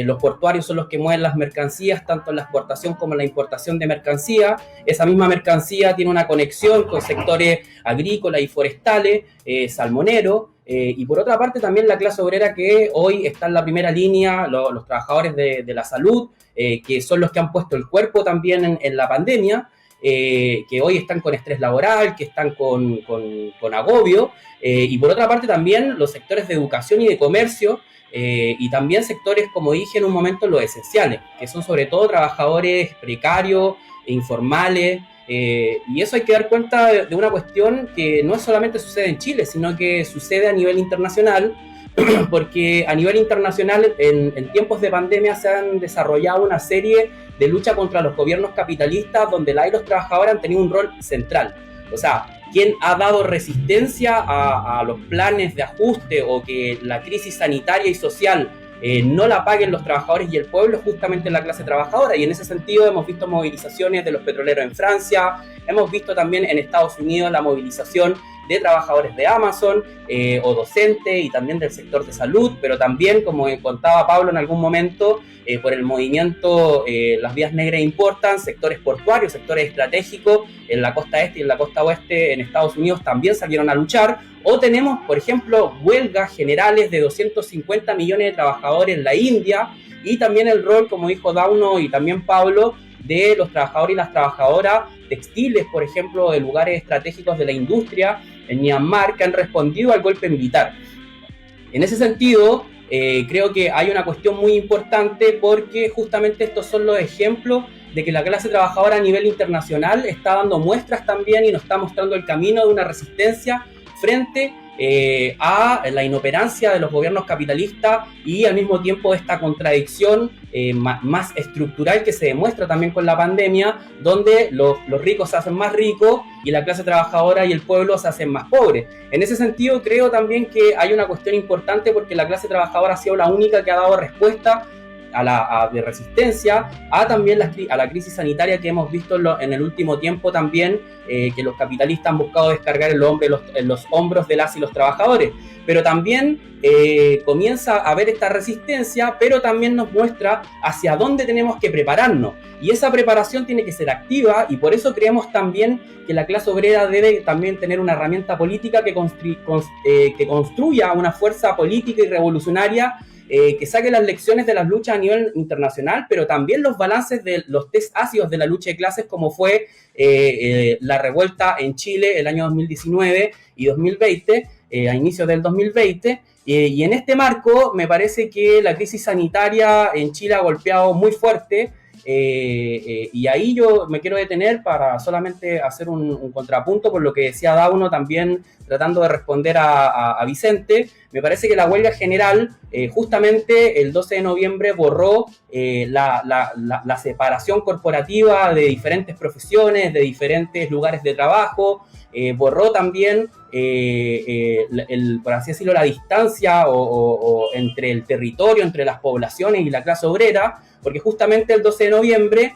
Los portuarios son los que mueven las mercancías, tanto en la exportación como en la importación de mercancía. Esa misma mercancía tiene una conexión con sectores agrícolas y forestales, salmoneros, y por otra parte también la clase obrera que hoy está en la primera línea, los trabajadores de la salud, que son los que han puesto el cuerpo también en la pandemia, que hoy están con estrés laboral, que están con agobio, y por otra parte también los sectores de educación y de comercio, y también sectores, como dije en un momento, los esenciales, que son sobre todo trabajadores precarios e informales, y eso hay que dar cuenta de una cuestión que no solamente sucede en Chile, sino que sucede a nivel internacional, porque a nivel internacional en tiempos de pandemia se han desarrollado una serie de luchas contra los gobiernos capitalistas donde los trabajadores han tenido un rol central. O sea, quien ha dado resistencia a los planes de ajuste o que la crisis sanitaria y social no la paguen los trabajadores y el pueblo, es justamente la clase trabajadora. Y en ese sentido hemos visto movilizaciones de los petroleros en Francia, hemos visto también en Estados Unidos la movilización de trabajadores de Amazon o docentes y también del sector de salud, pero también, como contaba Pablo en algún momento, por el movimiento Las Vías Negras Importan, sectores portuarios, sectores estratégicos en la costa este y en la costa oeste en Estados Unidos también salieron a luchar. O tenemos, por ejemplo, huelgas generales de 250 millones de trabajadores en la India, y también el rol, como dijo Dauno y también Pablo, de los trabajadores y las trabajadoras textiles, por ejemplo, de lugares estratégicos de la industria en Myanmar, que han respondido al golpe militar. En ese sentido, creo que hay una cuestión muy importante, porque justamente estos son los ejemplos de que la clase trabajadora a nivel internacional está dando muestras también y nos está mostrando el camino de una resistencia frente a la inoperancia de los gobiernos capitalistas y al mismo tiempo esta contradicción más estructural que se demuestra también con la pandemia, donde los ricos se hacen más ricos y la clase trabajadora y el pueblo se hacen más pobres. En ese sentido creo también que hay una cuestión importante, porque la clase trabajadora ha sido la única que ha dado respuesta de resistencia también a la crisis sanitaria que hemos visto en el último tiempo también, que los capitalistas han buscado descargar en los hombros de las y los trabajadores. Pero también comienza a haber esta resistencia, pero también nos muestra hacia dónde tenemos que prepararnos. Y esa preparación tiene que ser activa, y por eso creemos también que la clase obrera debe también tener una herramienta política que construya una fuerza política y revolucionaria, que saque las lecciones de las luchas a nivel internacional, pero también los balances de los test ácidos de la lucha de clases, como fue la revuelta en Chile el año 2019 y 2020, a inicios del 2020, y en este marco me parece que la crisis sanitaria en Chile ha golpeado muy fuerte, y ahí yo me quiero detener para solamente hacer un contrapunto por lo que decía Dauno, también tratando de responder a Vicente. me parece que la huelga general, justamente el 12 de noviembre, borró la separación corporativa de diferentes profesiones, de diferentes lugares de trabajo, borró también, por así decirlo, la distancia o entre el territorio, entre las poblaciones y la clase obrera, porque justamente el 12 de noviembre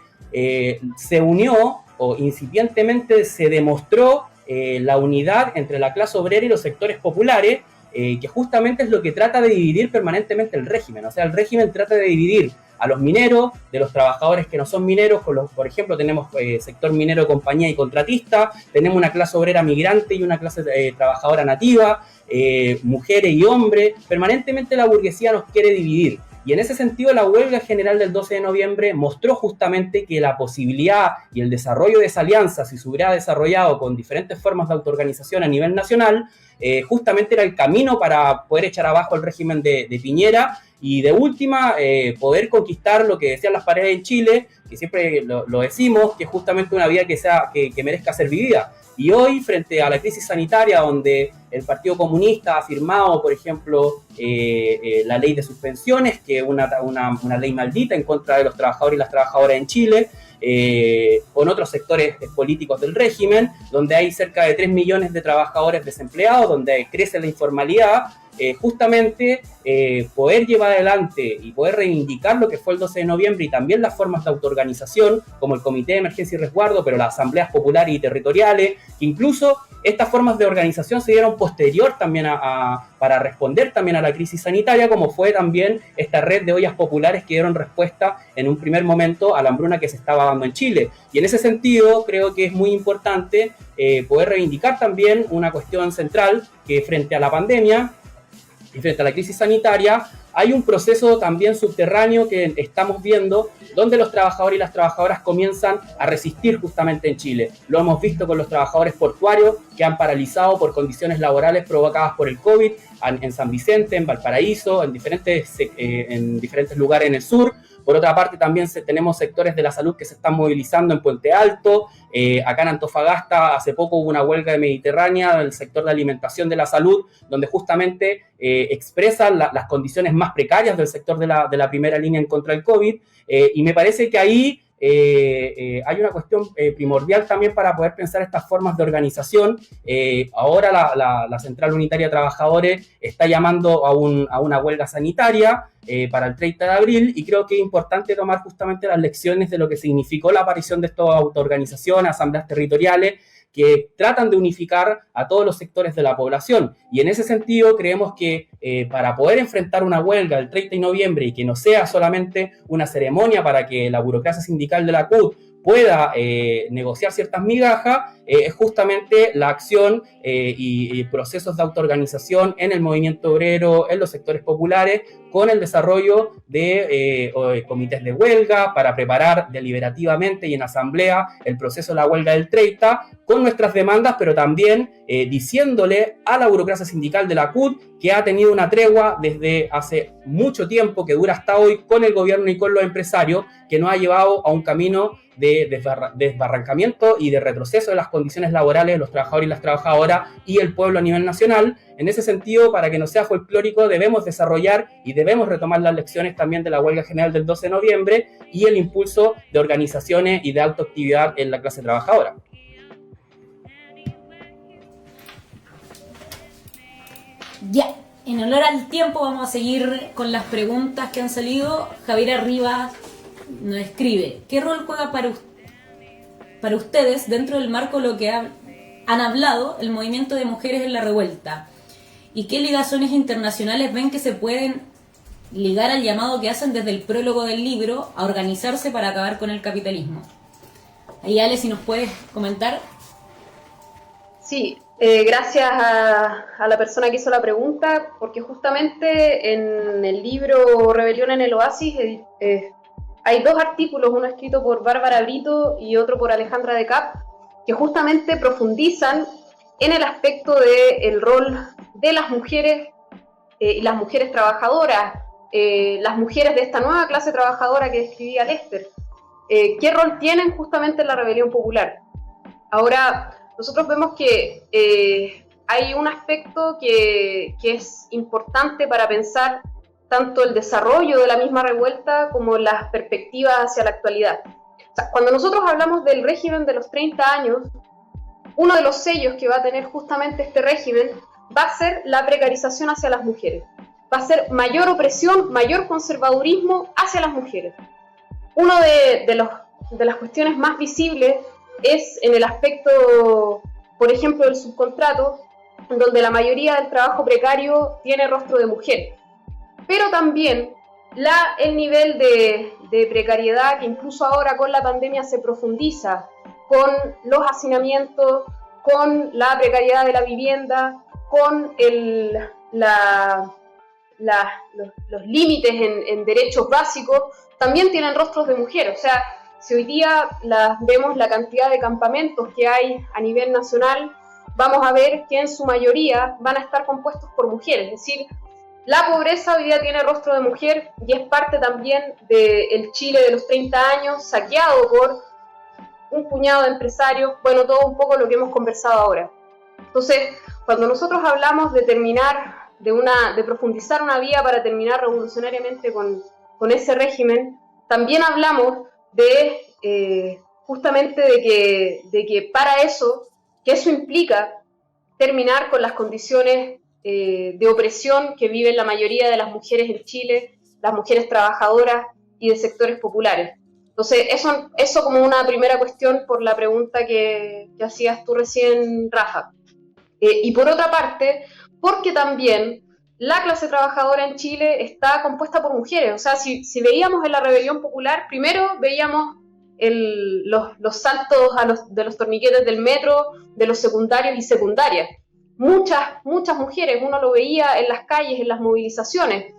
se unió, o incipientemente se demostró la unidad entre la clase obrera y los sectores populares, que justamente es lo que trata de dividir permanentemente el régimen. O sea, el régimen trata de dividir a los mineros de los trabajadores que no son mineros. Por ejemplo, tenemos sector minero, compañía y contratista, tenemos una clase obrera migrante y una clase trabajadora nativa, mujeres y hombres. Permanentemente la burguesía nos quiere dividir. Y en ese sentido, la huelga general del 12 de noviembre mostró justamente que la posibilidad y el desarrollo de esa alianza, si se hubiera desarrollado con diferentes formas de autoorganización a nivel nacional, justamente era el camino para poder echar abajo el régimen de Piñera y, de última, poder conquistar lo que decían las paredes en Chile, que siempre lo decimos, que es justamente una vida que merezca ser vivida. Y hoy, frente a la crisis sanitaria, donde el Partido Comunista ha firmado, por ejemplo, la ley de suspensiones, que es una ley maldita en contra de los trabajadores y las trabajadoras en Chile, con otros sectores políticos del régimen, donde hay cerca de 3 millones de trabajadores desempleados, donde crece la informalidad, justamente poder llevar adelante y poder reivindicar lo que fue el 12 de noviembre y también las formas de autoorganización, como el Comité de Emergencia y Resguardo, pero las asambleas populares y territoriales, que incluso estas formas de organización se dieron posterior también para responder también a la crisis sanitaria, como fue también esta red de ollas populares que dieron respuesta en un primer momento a la hambruna que se estaba dando en Chile. Y en ese sentido creo que es muy importante poder reivindicar también una cuestión central, que frente a la pandemia y frente a la crisis sanitaria, hay un proceso también subterráneo que estamos viendo, donde los trabajadores y las trabajadoras comienzan a resistir justamente en Chile. Lo hemos visto con los trabajadores portuarios que han paralizado por condiciones laborales provocadas por el COVID en San Vicente, en Valparaíso, en diferentes lugares en el sur. Por otra parte, también tenemos sectores de la salud que se están movilizando en Puente Alto. Acá en Antofagasta hace poco hubo una huelga de Mediterránea del sector de alimentación de la salud, donde justamente expresan las condiciones más precarias del sector de la primera línea en contra del COVID. Y me parece que ahí hay una cuestión primordial también para poder pensar estas formas de organización. Ahora la Central Unitaria de Trabajadores está llamando a una huelga sanitaria para el 30 de abril, y creo que es importante tomar justamente las lecciones de lo que significó la aparición de estas autoorganizaciones, asambleas territoriales, que tratan de unificar a todos los sectores de la población. Y en ese sentido creemos que para poder enfrentar una huelga el 30 de noviembre y que no sea solamente una ceremonia para que la burocracia sindical de la CUT pueda negociar ciertas migajas, es justamente la acción y procesos de autoorganización en el movimiento obrero, en los sectores populares, con el desarrollo de comités de huelga para preparar deliberativamente y en asamblea el proceso de la huelga del 30, con nuestras demandas, pero también diciéndole a la burocracia sindical de la CUT que ha tenido una tregua desde hace mucho tiempo, que dura hasta hoy, con el gobierno y con los empresarios, que nos ha llevado a un camino de desbarrancamiento y de retroceso de las condiciones laborales de los trabajadores y las trabajadoras y el pueblo a nivel nacional. En ese sentido, para que no sea folclórico, debemos desarrollar y debemos retomar las lecciones también de la huelga general del 12 de noviembre y el impulso de organizaciones y de autoactividad en la clase trabajadora. Ya, en honor al tiempo vamos a seguir con las preguntas que han salido. Javier Arriba nos escribe: ¿qué rol juega para ustedes dentro del marco de lo que han hablado el movimiento de mujeres en la revuelta? ¿Y qué ligazones internacionales ven que se pueden ligar al llamado que hacen desde el prólogo del libro a organizarse para acabar con el capitalismo? Ahí, Ale, si nos puedes comentar. Sí, gracias a la persona que hizo la pregunta, porque justamente en el libro Rebelión en el Oasis hay dos artículos, uno escrito por Bárbara Brito y otro por Alejandra de Cap, que justamente profundizan en el aspecto del rol de las mujeres y las mujeres trabajadoras, las mujeres de esta nueva clase trabajadora que describía Lester. ¿Qué rol tienen justamente en la rebelión popular? Ahora, nosotros vemos que hay un aspecto que es importante para pensar tanto el desarrollo de la misma revuelta como las perspectivas hacia la actualidad. O sea, cuando nosotros hablamos del régimen de los 30 años, uno de los sellos que va a tener justamente este régimen va a ser la precarización hacia las mujeres. Va a ser mayor opresión, mayor conservadurismo hacia las mujeres. Una de las cuestiones más visibles es en el aspecto, por ejemplo, del subcontrato, en donde la mayoría del trabajo precario tiene rostro de mujer. Pero también el nivel de precariedad que incluso ahora con la pandemia se profundiza, con los hacinamientos, con la precariedad de la vivienda, con los límites en derechos básicos, también tienen rostros de mujer. O sea, si hoy día vemos la cantidad de campamentos que hay a nivel nacional, vamos a ver que en su mayoría van a estar compuestos por mujeres. Es decir, la pobreza hoy día tiene rostro de mujer y es parte también del Chile de los 30 años, saqueado por un puñado de empresarios, bueno, todo un poco lo que hemos conversado ahora. Entonces, cuando nosotros hablamos de terminar, de profundizar una vía para terminar revolucionariamente con ese régimen, también hablamos de justamente de que para eso, que eso implica terminar con las condiciones de opresión que viven la mayoría de las mujeres en Chile, las mujeres trabajadoras y de sectores populares. Entonces, eso como una primera cuestión por la pregunta que hacías tú recién, Rafa. Y por otra parte, porque también la clase trabajadora en Chile está compuesta por mujeres. O sea, si veíamos en la rebelión popular, primero veíamos los saltos de los torniquetes del metro, de los secundarios y secundarias. Muchas mujeres, uno lo veía en las calles, en las movilizaciones.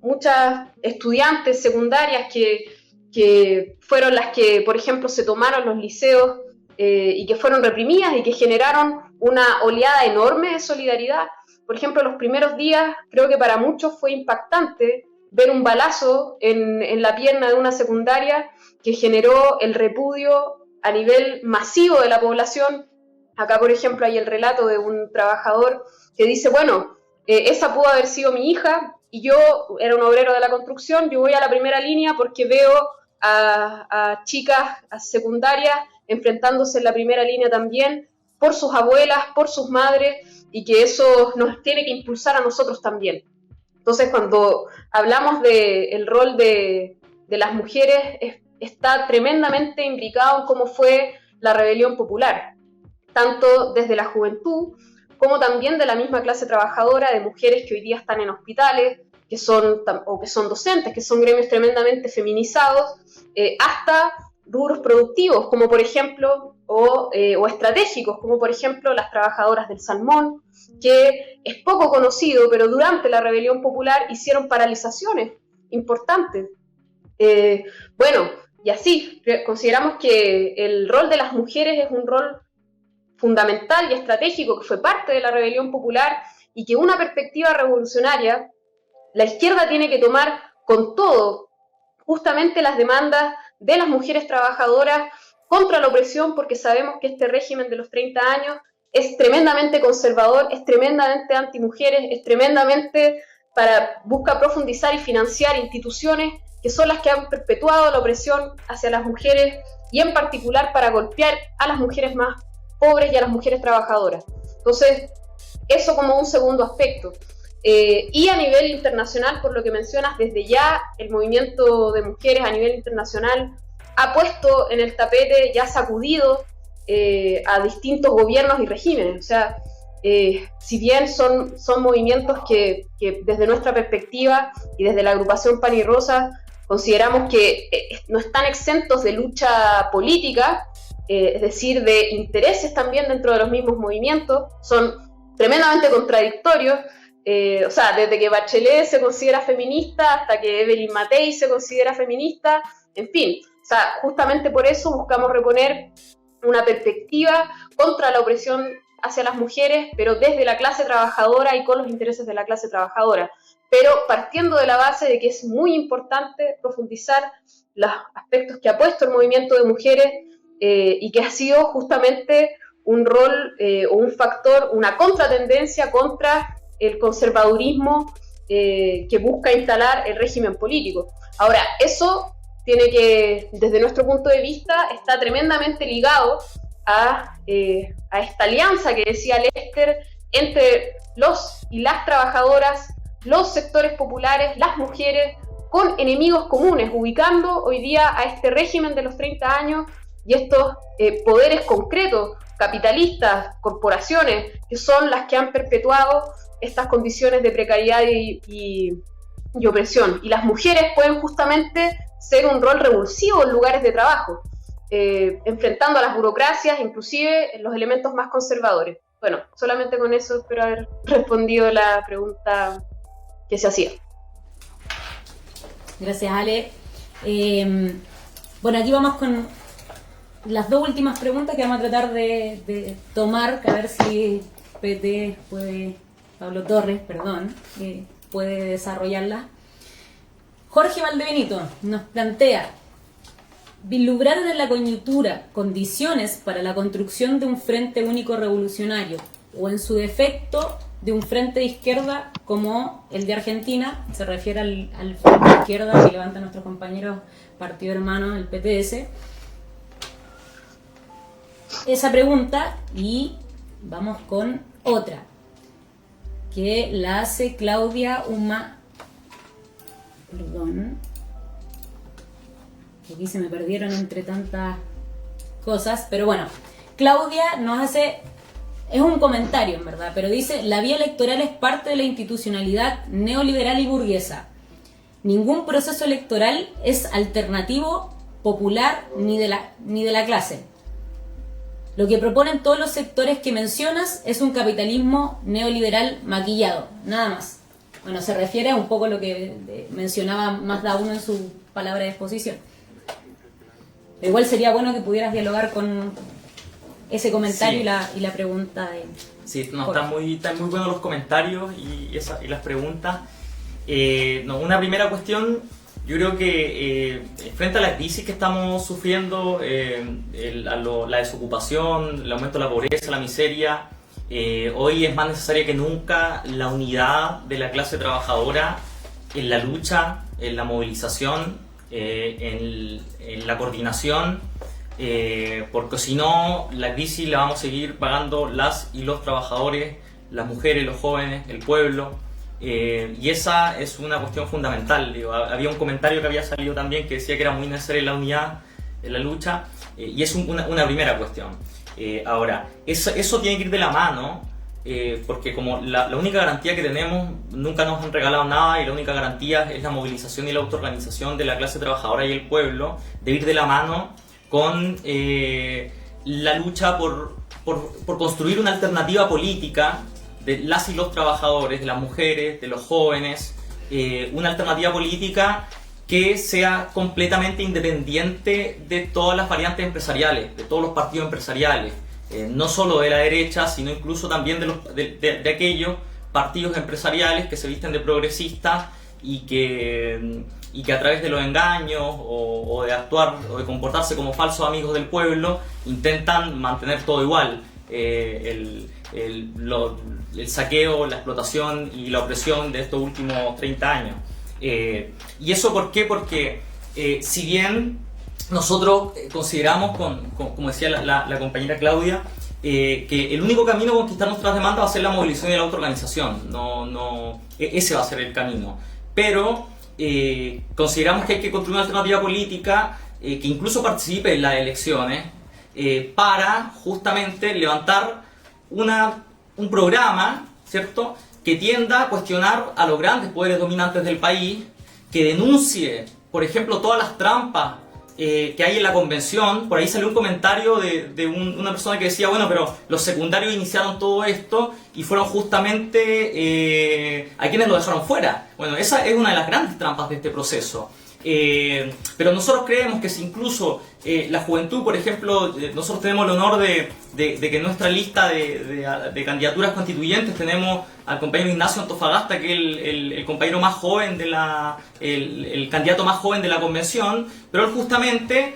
Muchas estudiantes secundarias que fueron las que, por ejemplo, se tomaron los liceos y que fueron reprimidas y que generaron una oleada enorme de solidaridad. Por ejemplo, los primeros días, creo que para muchos fue impactante ver un balazo en la pierna de una secundaria que generó el repudio a nivel masivo de la población. Acá, por ejemplo, hay el relato de un trabajador que dice, bueno, esa pudo haber sido mi hija y yo era un obrero de la construcción, yo voy a la primera línea porque veo a chicas secundarias enfrentándose en la primera línea también por sus abuelas, por sus madres, y que eso nos tiene que impulsar a nosotros también. Entonces, cuando hablamos del rol de las mujeres, está tremendamente implicado en cómo fue la rebelión popular, tanto desde la juventud como también de la misma clase trabajadora, de mujeres que hoy día están en hospitales, que son docentes, que son gremios tremendamente feminizados, hasta rubros productivos, como por ejemplo, o estratégicos, como por ejemplo las trabajadoras del salmón, que es poco conocido, pero durante la rebelión popular hicieron paralizaciones importantes. Bueno, y así, consideramos que el rol de las mujeres es un rol fundamental y estratégico que fue parte de la rebelión popular y que una perspectiva revolucionaria, la izquierda tiene que tomar con todo justamente las demandas de las mujeres trabajadoras contra la opresión, porque sabemos que este régimen de los 30 años es tremendamente conservador, es tremendamente antimujeres, es tremendamente busca profundizar y financiar instituciones que son las que han perpetuado la opresión hacia las mujeres y en particular para golpear a las mujeres más pobres y a las mujeres trabajadoras. Entonces, eso como un segundo aspecto. Y a nivel internacional, por lo que mencionas, desde ya el movimiento de mujeres a nivel internacional ha puesto en el tapete, ya sacudido a distintos gobiernos y regímenes. O sea, si bien son movimientos que desde nuestra perspectiva y desde la agrupación Pan y Rosa consideramos que no están exentos de lucha política, es decir, de intereses también dentro de los mismos movimientos, son tremendamente contradictorios. O sea, desde que Bachelet se considera feminista hasta que Evelyn Matei se considera feminista, en fin. O sea, justamente por eso buscamos reponer una perspectiva contra la opresión hacia las mujeres, pero desde la clase trabajadora y con los intereses de la clase trabajadora. Pero partiendo de la base de que es muy importante profundizar los aspectos que ha puesto el movimiento de mujeres y que ha sido justamente un rol o un factor, una contratendencia contra el conservadurismo que busca instalar el régimen político. Ahora, eso tiene que, desde nuestro punto de vista, está tremendamente ligado a esta alianza que decía Lester entre los y las trabajadoras, los sectores populares, las mujeres, con enemigos comunes, ubicando hoy día a este régimen de los 30 años y estos poderes concretos, capitalistas, corporaciones, que son las que han perpetuado estas condiciones de precariedad y opresión. Y las mujeres pueden justamente ser un rol revulsivo en lugares de trabajo, enfrentando a las burocracias, inclusive en los elementos más conservadores. Bueno, solamente con eso espero haber respondido la pregunta que se hacía. Gracias, Ale. Bueno, aquí vamos con las dos últimas preguntas que vamos a tratar de tomar, a ver si Pablo Torres, puede desarrollarlas. Jorge Valdebenito nos plantea: vislumbraron en la coyuntura condiciones para la construcción de un frente único revolucionario, o en su defecto de un frente de izquierda como el de Argentina. Se refiere al frente de izquierda que levantan nuestros compañeros partido hermano, el PTS. Esa pregunta, y vamos con otra que la hace Claudia aquí se me perdieron entre tantas cosas, pero bueno, Claudia nos hace, es un comentario en verdad, pero dice: la vía electoral es parte de la institucionalidad neoliberal y burguesa. Ningún proceso electoral es alternativo, popular ni de la clase. Lo que proponen todos los sectores que mencionas es un capitalismo neoliberal maquillado, nada más. Bueno, se refiere a un poco lo que mencionaba Mazda 1 en su palabra de exposición. Pero igual sería bueno que pudieras dialogar con ese comentario, sí, y la pregunta de... Sí, no, están muy buenos los comentarios y las preguntas. Una primera cuestión, yo creo que frente a la crisis que estamos sufriendo, la desocupación, el aumento de la pobreza, la miseria, hoy es más necesaria que nunca la unidad de la clase trabajadora en la lucha, en la movilización, en la coordinación, porque si no, la crisis la vamos a seguir pagando las y los trabajadores, las mujeres, los jóvenes, el pueblo. Y esa es una cuestión fundamental. Había un comentario que había salido también que decía que era muy necesaria la unidad en la lucha, y es una primera cuestión. Ahora, eso tiene que ir de la mano, porque como la única garantía que tenemos, nunca nos han regalado nada, y la única garantía es la movilización y la autoorganización de la clase trabajadora y el pueblo, de ir de la mano con la lucha por construir una alternativa política de las y los trabajadores, de las mujeres, de los jóvenes, una alternativa política que sea completamente independiente de todas las variantes empresariales, de todos los partidos empresariales, no solo de la derecha, sino incluso también de aquellos partidos empresariales que se visten de progresistas y que a través de los engaños o de actuar o de comportarse como falsos amigos del pueblo intentan mantener todo igual. El saqueo, la explotación y la opresión de estos últimos 30 años. ¿Y eso por qué? Porque si bien nosotros consideramos, como decía la compañera Claudia, que el único camino a conquistar nuestras demandas va a ser la movilización y la autoorganización, ese va a ser el camino, pero consideramos que hay que construir una alternativa política que incluso participe en las elecciones, para justamente levantar un programa, ¿cierto?, que tienda a cuestionar a los grandes poderes dominantes del país, que denuncie, por ejemplo, todas las trampas que hay en la convención. Por ahí salió un comentario de una persona que decía, bueno, pero los secundarios iniciaron todo esto y fueron justamente a quienes lo dejaron fuera. Bueno, esa es una de las grandes trampas de este proceso. Pero nosotros creemos que si incluso la juventud, por ejemplo, nosotros tenemos el honor de que en nuestra lista de candidaturas constituyentes tenemos al compañero Ignacio Antofagasta, que es el compañero más joven el candidato más joven de la convención, pero él justamente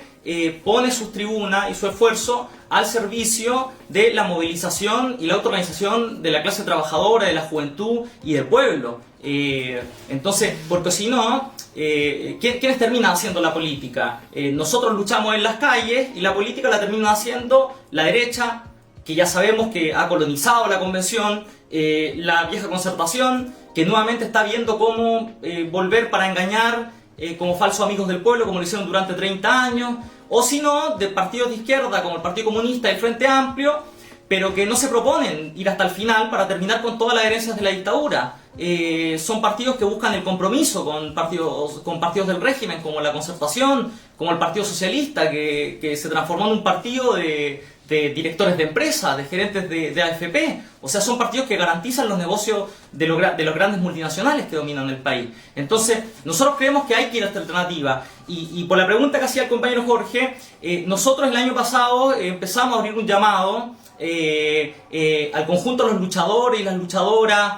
pone sus tribunas y su esfuerzo al servicio de la movilización y la autoorganización de la clase trabajadora, de la juventud y del pueblo. Entonces, porque si no, ¿quiénes terminan haciendo la política? Nosotros luchamos en las calles y la política la termina haciendo la derecha, que ya sabemos que ha colonizado la convención, la vieja concertación, que nuevamente está viendo cómo volver para engañar como falsos amigos del pueblo, como lo hicieron durante 30 años, o si no, de partidos de izquierda como el Partido Comunista y el Frente Amplio, pero que no se proponen ir hasta el final para terminar con todas las herencias de la dictadura. Son partidos que buscan el compromiso con partidos del régimen, como la Concertación, como el Partido Socialista, que se transformó en un partido de directores de empresas, de gerentes de AFP. O sea, son partidos que garantizan los negocios de los grandes multinacionales que dominan el país. Entonces, nosotros creemos que hay que ir a esta alternativa. Y por la pregunta que hacía el compañero Jorge, nosotros el año pasado empezamos a abrir un llamado al conjunto de los luchadores y las luchadoras,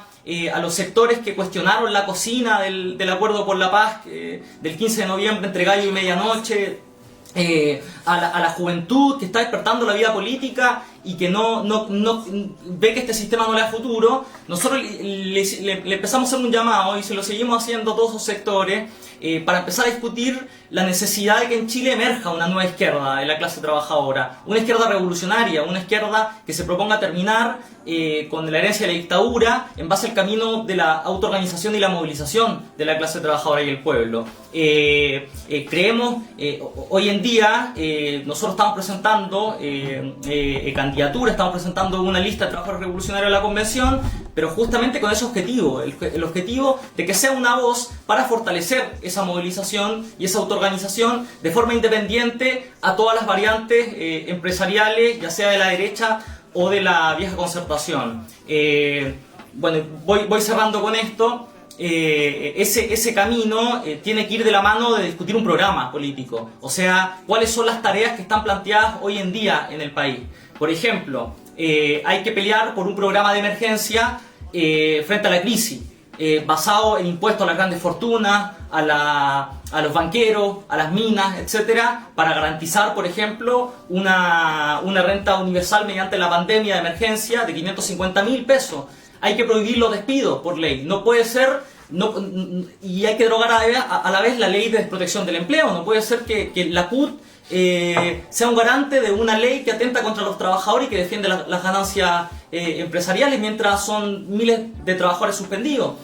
a los sectores que cuestionaron la cocina del Acuerdo por la Paz del 15 de noviembre entre gallo y medianoche, a la juventud que está despertando la vida política y que no ve que este sistema no le da futuro. Nosotros le empezamos a hacer un llamado y se lo seguimos haciendo a todos esos sectores para empezar a discutir la necesidad de que en Chile emerja una nueva izquierda de la clase trabajadora, una izquierda revolucionaria, una izquierda que se proponga terminar con la herencia de la dictadura en base al camino de la autoorganización y la movilización de la clase trabajadora y el pueblo. Creemos, hoy en día, nosotros estamos presentando candidaturas, estamos presentando una lista de trabajadores revolucionarios a la convención, pero justamente con ese objetivo, el objetivo de que sea una voz para fortalecer esa movilización y esa autoorganización de forma independiente a todas las variantes empresariales, ya sea de la derecha o de la vieja concertación. Bueno, voy cerrando con esto. Ese camino tiene que ir de la mano de discutir un programa político, o sea, cuáles son las tareas que están planteadas hoy en día en el país. Por ejemplo, hay que pelear por un programa de emergencia frente a la crisis, basado en impuestos a las grandes fortunas, a los banqueros, a las minas, etcétera, para garantizar, por ejemplo, una renta universal mediante la pandemia de emergencia de 550.000 pesos. Hay que prohibir los despidos por ley. No puede ser, y hay que derogar a la vez la ley de desprotección del empleo. No puede ser que la CUT sea un garante de una ley que atenta contra los trabajadores y que defiende las ganancias empresariales mientras son miles de trabajadores suspendidos.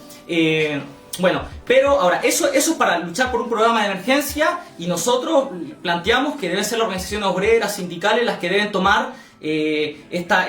Bueno, pero ahora, eso es para luchar por un programa de emergencia, y nosotros planteamos que deben ser las organizaciones obreras, sindicales, las que deben tomar esta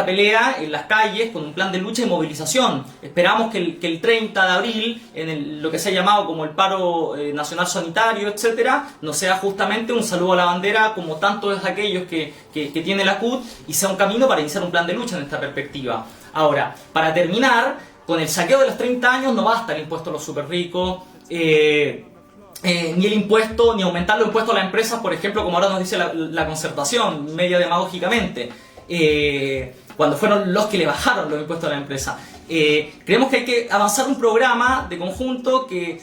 pelea en las calles con un plan de lucha y movilización. Esperamos que el 30 de abril, en lo que se ha llamado como el paro nacional sanitario, etcétera, no sea justamente un saludo a la bandera como tantos aquellos que tiene la CUT, y sea un camino para iniciar un plan de lucha en esta perspectiva. Ahora, para terminar, con el saqueo de los 30 años no basta el impuesto a los super ricos, ni el impuesto, ni aumentar los impuestos a las empresas, por ejemplo, como ahora nos dice la Concertación, media demagógicamente, cuando fueron los que le bajaron los impuestos a la empresa. Creemos que hay que avanzar un programa de conjunto que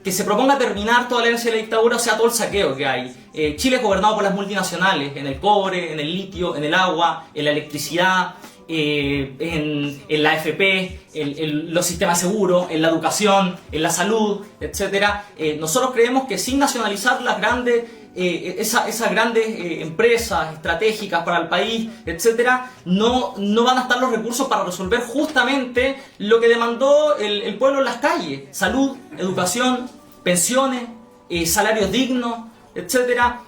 se proponga terminar toda la herencia de la dictadura, o sea, todo el saqueo que hay. Chile es gobernado por las multinacionales, en el cobre, en el litio, en el agua, en la electricidad, en la AFP, en los sistemas seguros, en la educación, en la salud, etcétera. Nosotros creemos que sin nacionalizar las grandes, esas grandes empresas estratégicas para el país, etcétera, no van a estar los recursos para resolver justamente lo que demandó el pueblo en las calles: salud, educación, pensiones, salarios dignos, etcétera.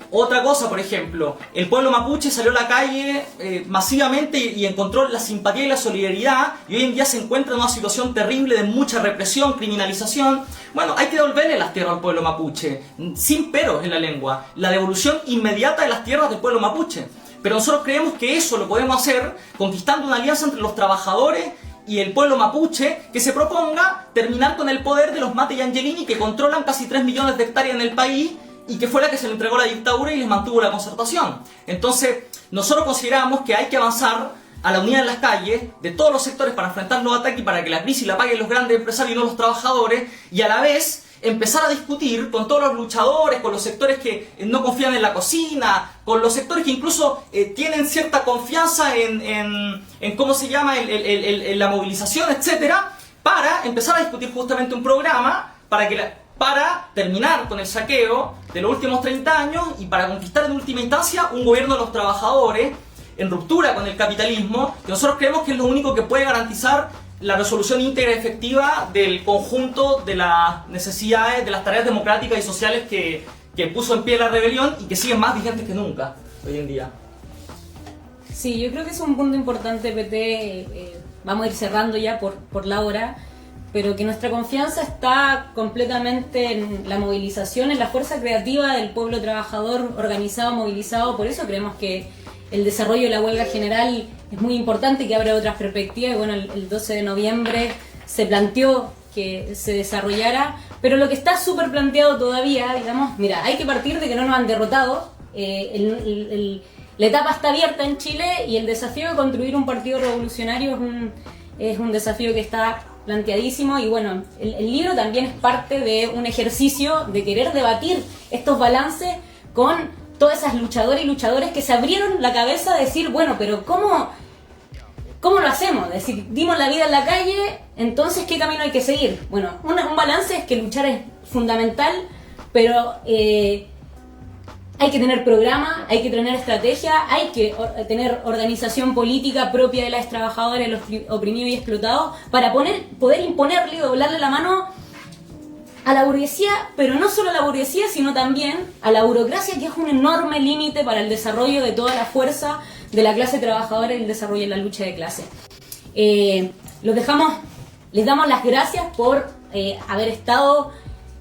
Otra cosa, por ejemplo, el pueblo mapuche salió a la calle masivamente y encontró la simpatía y la solidaridad, y hoy en día se encuentra en una situación terrible de mucha represión, criminalización. Bueno, hay que devolverle las tierras al pueblo mapuche, sin peros en la lengua, la devolución inmediata de las tierras del pueblo mapuche. Pero nosotros creemos que eso lo podemos hacer conquistando una alianza entre los trabajadores y el pueblo mapuche, que se proponga terminar con el poder de los Mate y Angelini, que controlan casi 3 millones de hectáreas en el país, y que fue la que se le entregó la dictadura y les mantuvo la Concertación. Entonces, nosotros consideramos que hay que avanzar a la unidad en las calles de todos los sectores para enfrentar los ataques y para que la crisis la paguen los grandes empresarios y no los trabajadores, y a la vez empezar a discutir con todos los luchadores, con los sectores que no confían en la cocina, con los sectores que incluso tienen cierta confianza en ¿cómo se llama?, en la movilización, etcétera, para empezar a discutir justamente un programa para terminar con el saqueo de los últimos 30 años y para conquistar en última instancia un gobierno de los trabajadores en ruptura con el capitalismo, que nosotros creemos que es lo único que puede garantizar la resolución íntegra y efectiva del conjunto de las necesidades, de las tareas democráticas y sociales que puso en pie la rebelión y que siguen más vigentes que nunca hoy en día. Sí, yo creo que es un punto importante, PT, vamos a ir cerrando ya por la hora, pero que nuestra confianza está completamente en la movilización, en la fuerza creativa del pueblo trabajador organizado, movilizado. Por eso creemos que el desarrollo de la huelga general es muy importante, que abre otras perspectivas. Y bueno, el 12 de noviembre se planteó que se desarrollara, pero lo que está súper planteado todavía, digamos, mira, hay que partir de que no nos han derrotado, la etapa está abierta en Chile y el desafío de construir un partido revolucionario es un desafío que está planteadísimo. Y bueno, el libro también es parte de un ejercicio de querer debatir estos balances con todas esas luchadoras y luchadores que se abrieron la cabeza a decir, bueno, pero ¿cómo lo hacemos? Es decir, dimos la vida en la calle, entonces ¿qué camino hay que seguir? Bueno, un balance es que luchar es fundamental, pero hay que tener programa, hay que tener estrategia, hay que tener organización política propia de las trabajadoras, los oprimidos y explotados, para poder imponerle y doblarle la mano a la burguesía, pero no solo a la burguesía, sino también a la burocracia, que es un enorme límite para el desarrollo de toda la fuerza de la clase trabajadora y el desarrollo de la lucha de clase. Les damos las gracias por haber estado.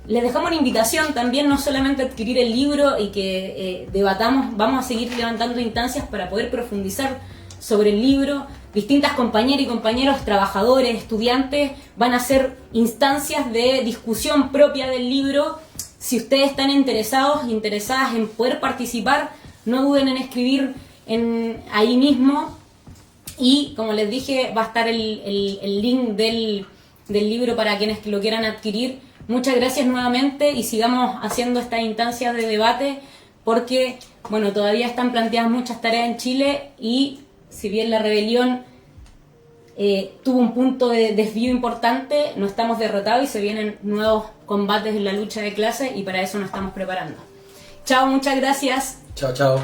Les dejamos una invitación también, no solamente a adquirir el libro y que debatamos, vamos a seguir levantando instancias para poder profundizar sobre el libro. Distintas compañeras y compañeros, trabajadores, estudiantes, van a hacer instancias de discusión propia del libro. Si ustedes están interesadas en poder participar, no duden en escribir ahí mismo. Y como les dije, va a estar el link del libro para quienes lo quieran adquirir. Muchas gracias nuevamente y sigamos haciendo estas instancias de debate porque, bueno, todavía están planteadas muchas tareas en Chile y si bien la rebelión tuvo un punto de desvío importante, no estamos derrotados y se vienen nuevos combates en la lucha de clases y para eso nos estamos preparando. Chao, muchas gracias. Chao, chao.